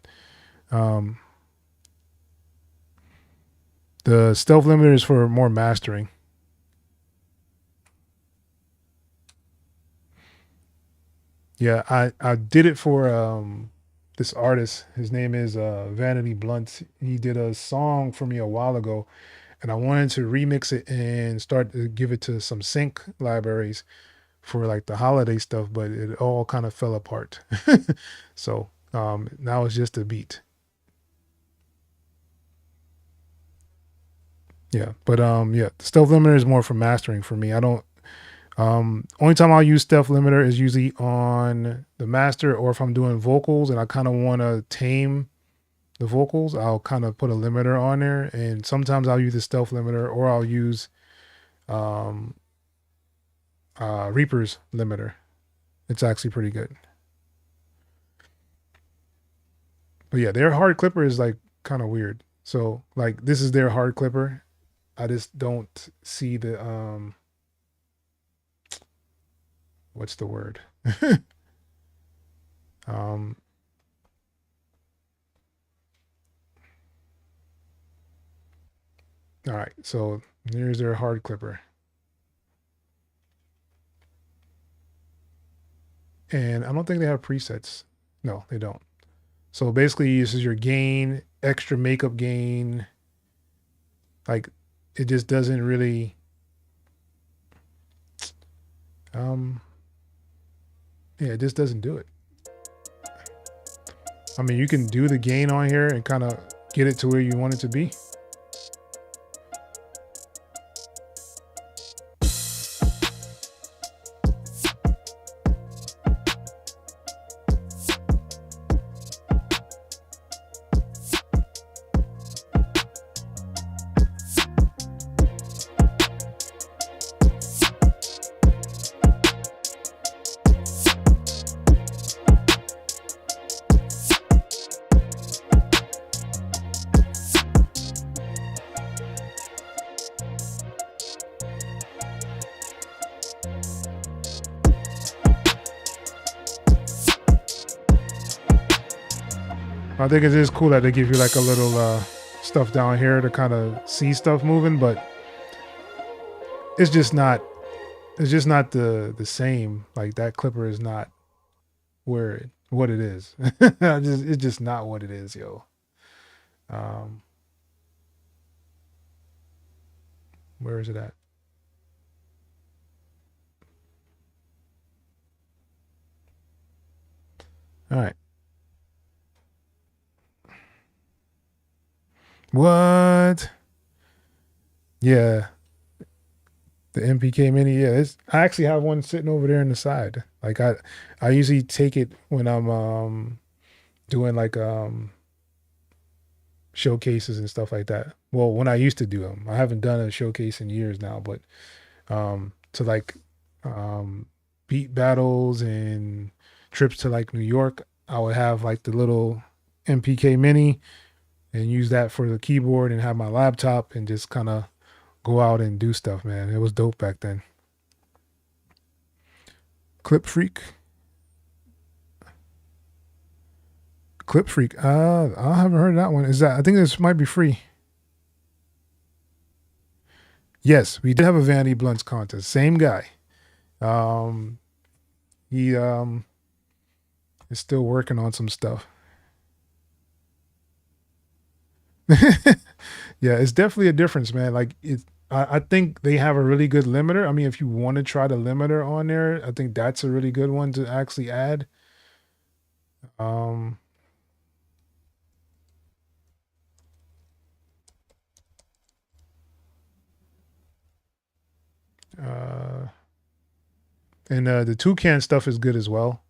the stealth limiter is for more mastering. Yeah, I did it for this artist. His name is Vanity Blunt. He did a song for me a while ago, and I wanted to remix it and start to give it to some sync libraries for like the holiday stuff, but it all kind of fell apart. So now it's just a beat. Yeah, but yeah, the stealth limiter is more for mastering for me. I don't only time I'll use stealth limiter is usually on the master, or if I'm doing vocals and I kind of want to tame the vocals, I'll kind of put a limiter on there. And sometimes I'll use the stealth limiter, or I'll use Reaper's limiter. It's actually pretty good. But yeah, their hard clipper is like kind of weird. So like this is their hard clipper. I just don't see the what's the word? All right, so here's their hard clipper. And I don't think they have presets. No, they don't. So basically this is your gain, extra makeup gain. Like it just doesn't really yeah, it just doesn't do it. I mean, you can do the gain on here and kind of get it to where you want it to be. I think it is cool that they give you like a little stuff down here to kind of see stuff moving, but it's just not the same. Like that clipper is not what it is. It's just not what it is, yo. Where is it at? All right. What? Yeah. The MPK Mini. Yeah. I actually have one sitting over there on the side. Like I usually take it when I'm doing like showcases and stuff like that. Well, when I used to do them, I haven't done a showcase in years now, but to like beat battles and trips to like New York, I would have like the little MPK Mini and use that for the keyboard and have my laptop and just kind of go out and do stuff, man. It was dope back then. Clip Freak. Clip Freak. I haven't heard of that one. Is that, I think this might be free. Yes, we did have a Vanity Blunts contest. Same guy. He is still working on some stuff. Yeah, it's definitely a difference, man. Like I think they have a really good limiter. I mean, if you want to try the limiter on there, I think that's a really good one to actually add. And the toucan stuff is good as well.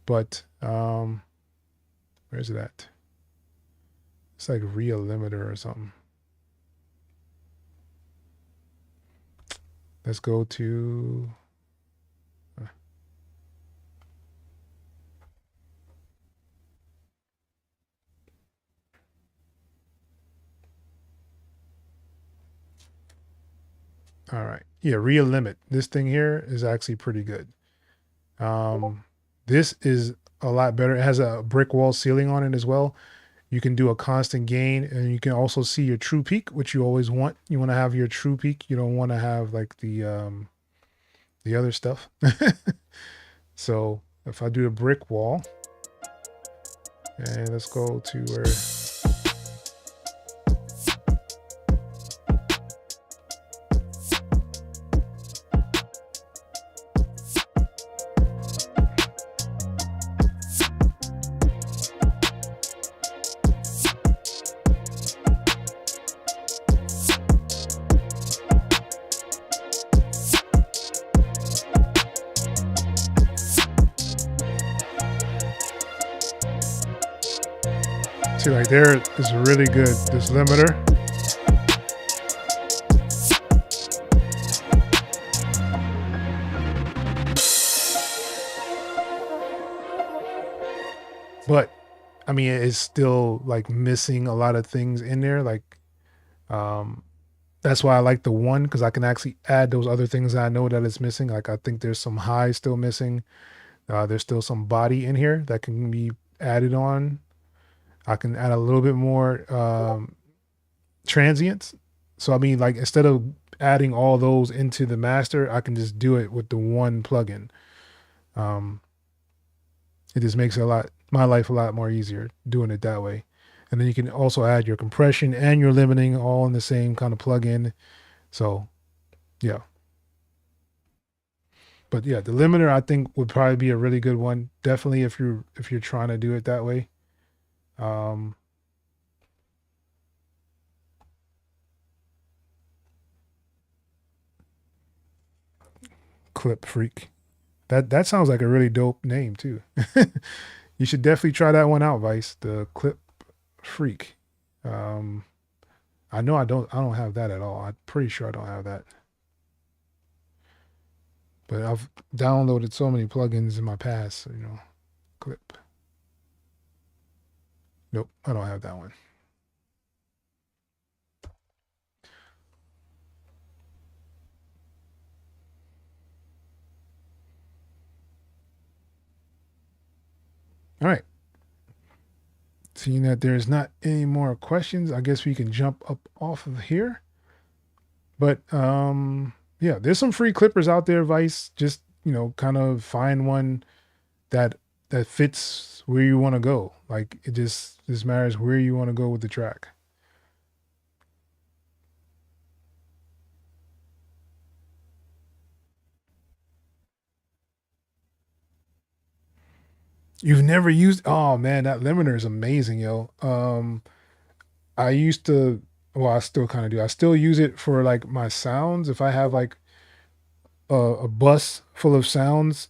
But where's it at? It's like real limiter or something. Let's go to all right. Yeah, real limit. This thing here is actually pretty good. This is a lot better. It has a brick wall ceiling on it as well. You can do a constant gain, and you can also see your true peak, which you always want. You want to have your true peak. You don't want to have like the other stuff. So if I do the brick wall, and let's go to where. See, right there is really good. This limiter. But I mean, it's still like missing a lot of things in there. Like, that's why I like the one, because I can actually add those other things that I know that it's missing. Like, I think there's some highs still missing. There's still some body in here that can be added on. I can add a little bit more transients. So I mean, like, instead of adding all those into the master, I can just do it with the one plugin. It just makes my life a lot more easier doing it that way. And then you can also add your compression and your limiting all in the same kind of plugin. So yeah. But yeah, the limiter I think would probably be a really good one. Definitely if you're trying to do it that way. Clip Freak. That sounds like a really dope name too. You should definitely try that one out, Vice. The Clip Freak. I know I don't have that at all. I'm pretty sure I don't have that. But I've downloaded so many plugins in my past, so, you know, Clip. Nope, I don't have that one. All right. Seeing that there's not any more questions, I guess we can jump up off of here. But yeah, there's some free clippers out there, Vice. Just, you know, kind of find one that fits where you want to go. Like, it just matters where you want to go with the track. You've never used? Oh man, that limiter is amazing, yo. I used to, well, I still kind of do. I still use it for like my sounds. If I have like a bus full of sounds,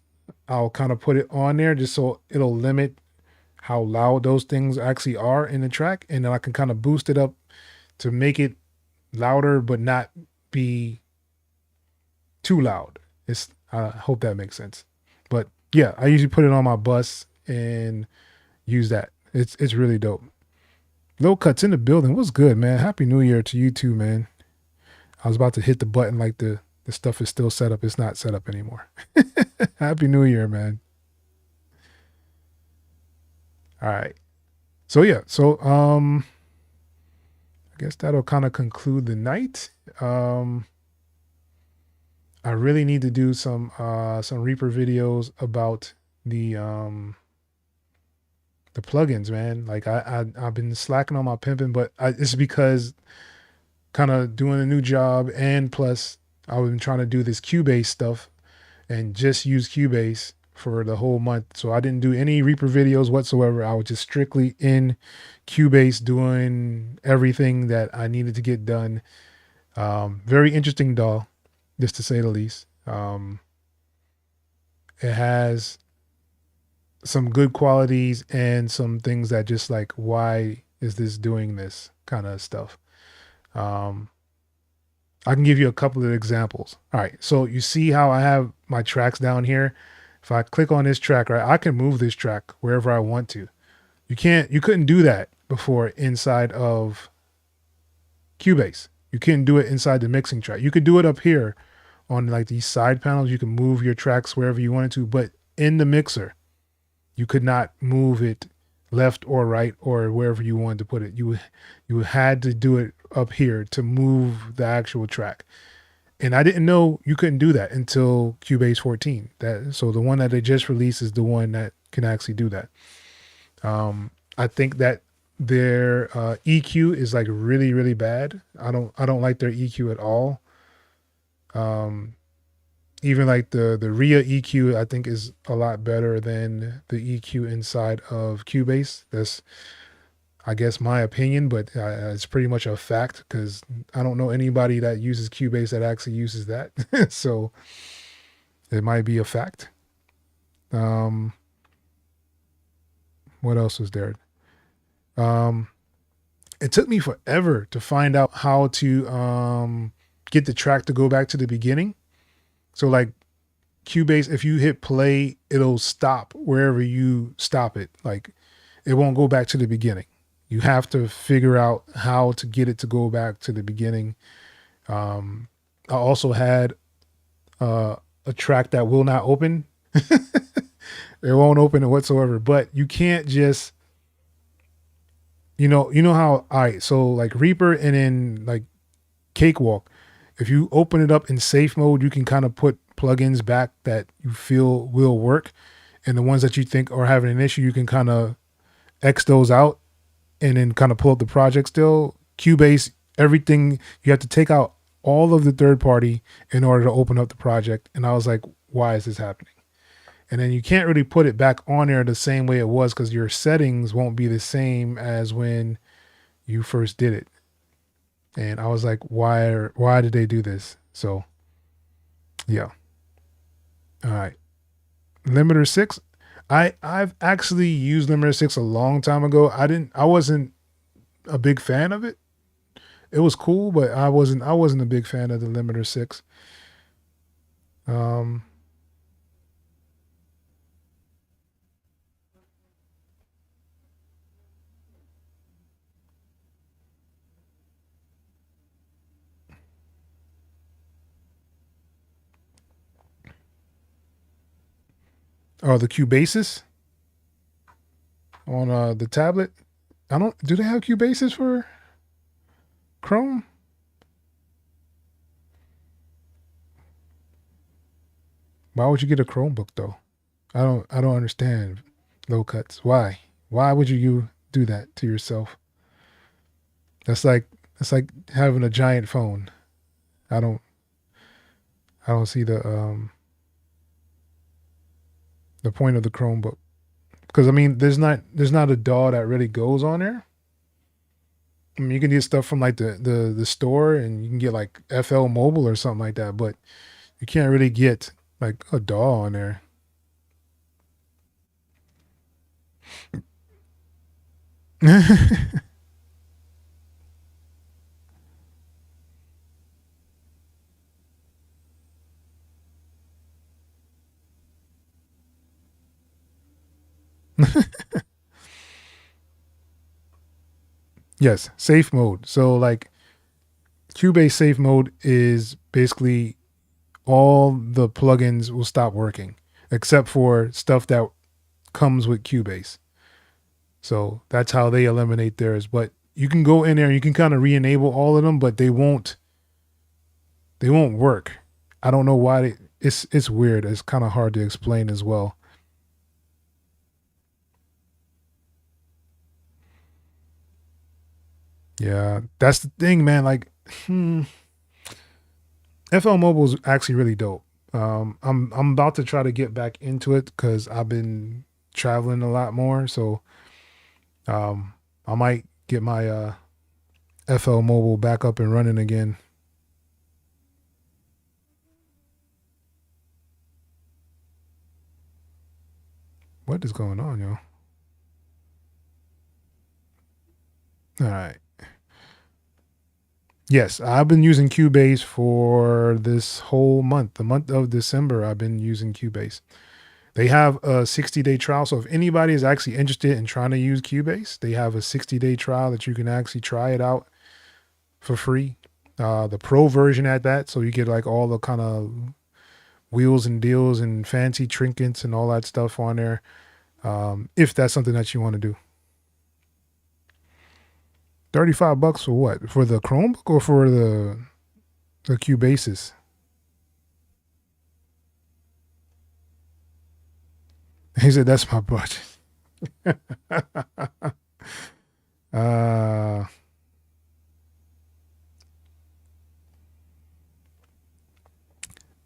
I'll kind of put it on there just so it'll limit how loud those things actually are in the track, and then I can kind of boost it up to make it louder but not be too loud. I hope that makes sense. But yeah, I usually put it on my bus and use that. It's really dope. Low Cuts in the building. What's good, man? Happy New Year to you too, man. I was about to hit the button like the stuff is still set up. It's not set up anymore. Happy New Year, man. All right. So yeah, I guess that'll kind of conclude the night. I really need to do some Reaper videos about the plugins, man. Like I've been slacking on my pimping, but it's because kind of doing a new job, and plus I've been trying to do this Cubase stuff and just use Cubase for the whole month. So I didn't do any Reaper videos whatsoever. I was just strictly in Cubase doing everything that I needed to get done. Very interesting DAW, just to say the least. It has some good qualities and some things that just like, why is this doing this kind of stuff? I can give you a couple of examples. All right. So you see how I have my tracks down here. If I click on this track, right, I can move this track wherever I want to. You couldn't do that before inside of Cubase. You couldn't do it inside the mixing track. You could do it up here on like these side panels. You can move your tracks wherever you wanted to, but in the mixer, you could not move it left or right or wherever you wanted to put it. You had to do it up here to move the actual track. And I didn't know you couldn't do that until Cubase 14. So the one that they just released is the one that can actually do that. I think that their EQ is like really, really bad. I don't like their EQ at all. Even like the RIA EQ, I think is a lot better than the EQ inside of Cubase. That's, I guess, my opinion, but it's pretty much a fact because I don't know anybody that uses Cubase that actually uses that. So it might be a fact. What else was there? It took me forever to find out how to get the track to go back to the beginning. So like Cubase, if you hit play, it'll stop wherever you stop it. Like it won't go back to the beginning. You have to figure out how to get it to go back to the beginning. I also had a track that will not open. It won't open it whatsoever, but you can't just, you know how, all right, so like Reaper and then like Cakewalk, if you open it up in safe mode, you can kind of put plugins back that you feel will work. And the ones that you think are having an issue, you can kind of X those out and then kind of pull up the project still. Cubase, everything, you have to take out all of the third party in order to open up the project. And I was like, why is this happening? And then you can't really put it back on there the same way it was because your settings won't be the same as when you first did it. And I was like, why did they do this? So yeah. All right. Limiter 6. I've actually used Limiter 6 a long time ago. I wasn't a big fan of it. It was cool, but I wasn't a big fan of the Limiter 6. Oh, the Cubasis on the tablet. Do they have Cubasis for Chrome? Why would you get a Chromebook though? I don't understand. Low Cuts. Why would you do that to yourself? That's like having a giant phone. I don't see the point of the Chromebook. Because I mean, there's not a DAW that really goes on there. I mean, you can get stuff from like the store, and you can get like FL Mobile or something like that, but you can't really get like a DAW on there. Yes, safe mode. So like Cubase safe mode is basically all the plugins will stop working except for stuff that comes with Cubase. So that's how they eliminate theirs. But you can go in there and you can kind of re-enable all of them, but they won't work. I don't know why. It's weird. It's kind of hard to explain as well. Yeah, that's the thing, man. Like, FL Mobile is actually really dope. I'm about to try to get back into it because I've been traveling a lot more. So, I might get my FL Mobile back up and running again. What is going on, yo? All right. Yes, I've been using Cubase for this whole month. The month of December, I've been using Cubase. They have a 60-day trial. So if anybody is actually interested in trying to use Cubase, they have a 60-day trial that you can actually try it out for free. The pro version at that. So you get like all the kind of wheels and deals and fancy trinkets and all that stuff on there. If that's something that you want to do. $35 for what? For the Chromebook or for the Cubases? He said, that's my budget.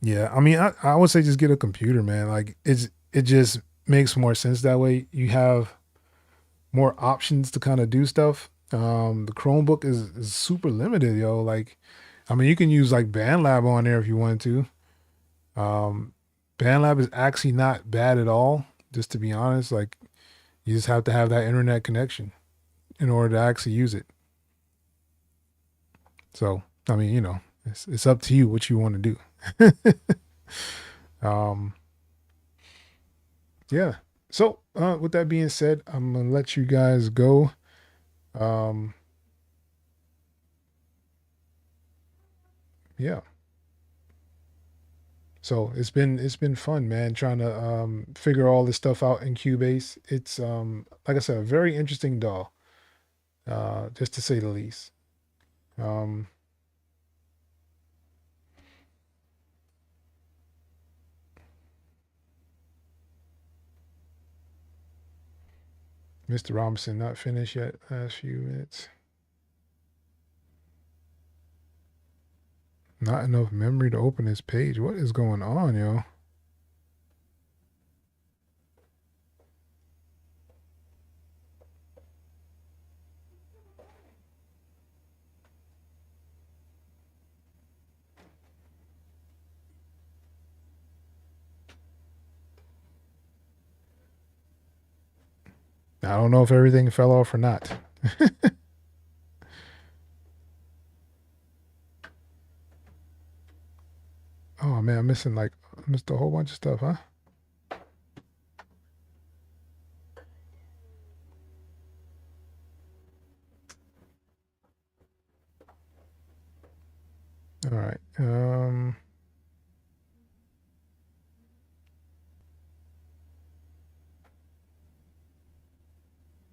Yeah, I mean, I would say just get a computer, man. Like it just makes more sense that way. You have more options to kind of do stuff. The Chromebook is super limited, yo. Like, I mean, you can use like BandLab on there if you want to. BandLab is actually not bad at all, just to be honest. Like, you just have to have that internet connection in order to actually use it. So, I mean, you know, it's up to you what you want to do. Yeah. So, with that being said, I'm gonna let you guys go. Yeah. So it's been fun, man, trying to figure all this stuff out in Cubase. It's like I said, a very interesting DAW, just to say the least. Mr. Robinson not finished yet. Last few minutes. Not enough memory to open this page. What is going on, yo? I don't know if everything fell off or not. Oh man, I missed a whole bunch of stuff, huh? All right.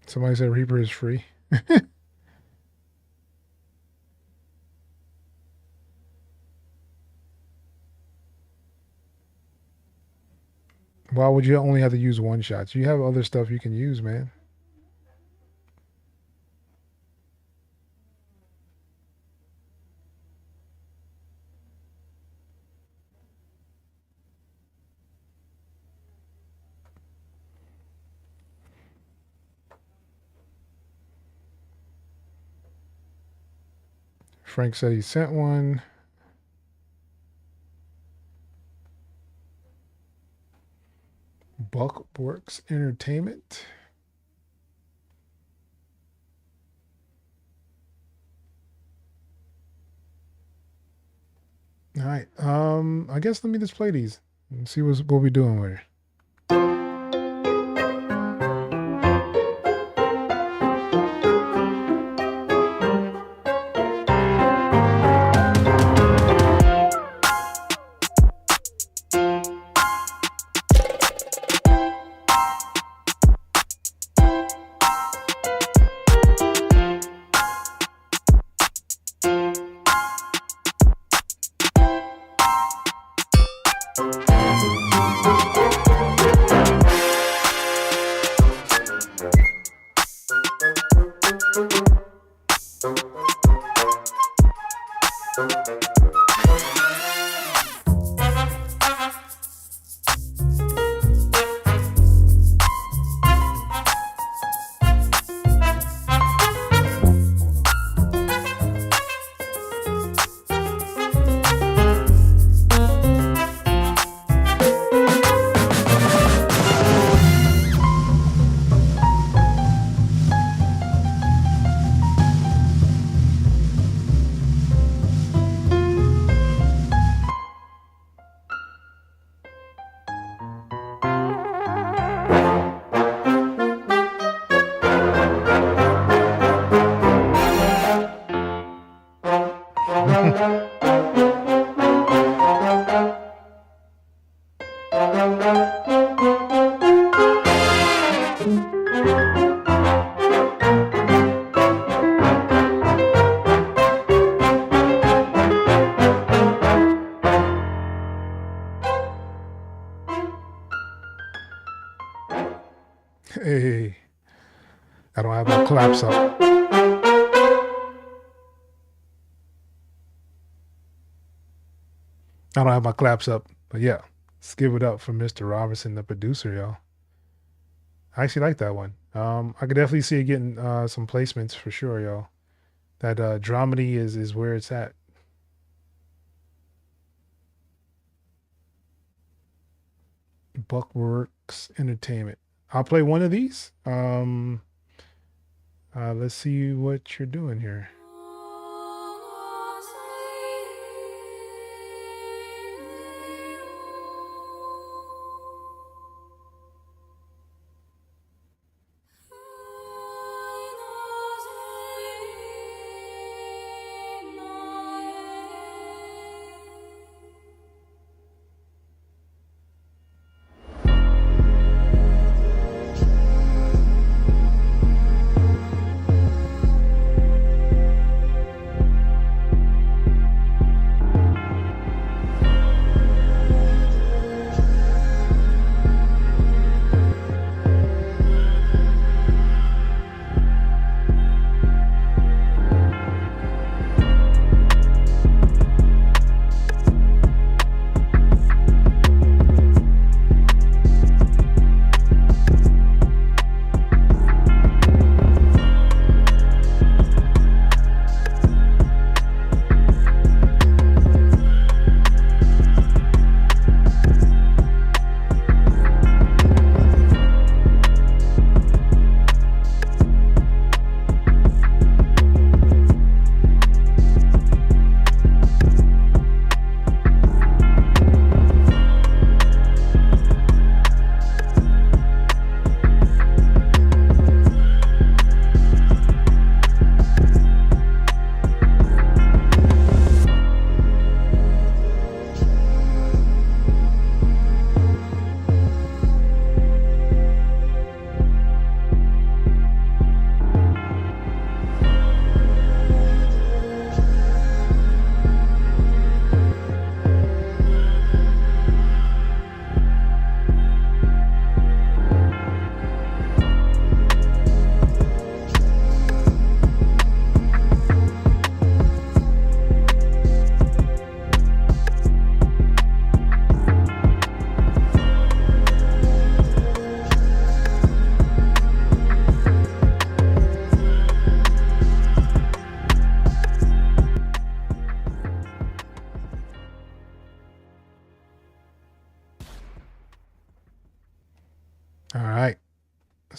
Somebody said Reaper is free. Why would you only have to use one shots? You have other stuff you can use, man. Frank said he sent one. Buckworks Entertainment. All right. I guess let me just play these and see what we're doing with it. Hey, I don't have my claps up. I don't have my claps up, but yeah, let's give it up for Mr. Robertson, the producer, y'all. I actually like that one. I could definitely see it getting some placements for sure, y'all. That dramedy is where it's at. Buckworks Entertainment. I'll play one of these. Let's see what you're doing here.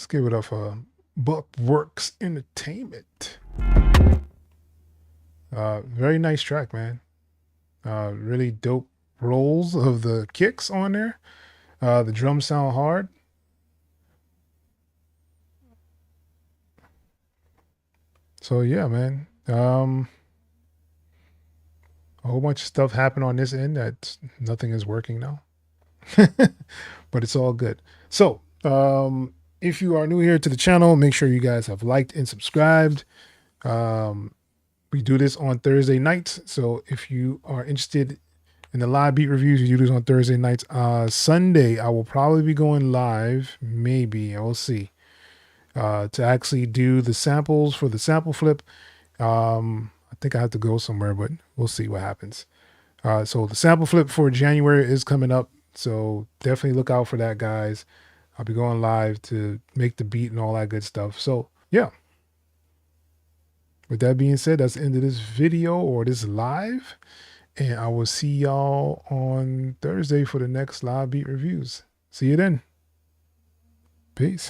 give it up for Buckworks Entertainment. Very nice track, man. Really dope rolls of the kicks on there. The drums sound hard. So yeah, man. A whole bunch of stuff happened on this end that nothing is working now. But it's all good. So if you are new here to the channel, make sure you guys have liked and subscribed. We do this on Thursday nights. So if you are interested in the live beat reviews, we do this on Thursday nights. Sunday, I will probably be going live. Maybe, I will see. To actually do the samples for the sample flip. I think I have to go somewhere, but we'll see what happens. So the sample flip for January is coming up. So definitely look out for that, guys. I'll be going live to make the beat and all that good stuff. So yeah. With that being said, that's the end of this video or this live. And I will see y'all on Thursday for the next live beat reviews. See you then. Peace.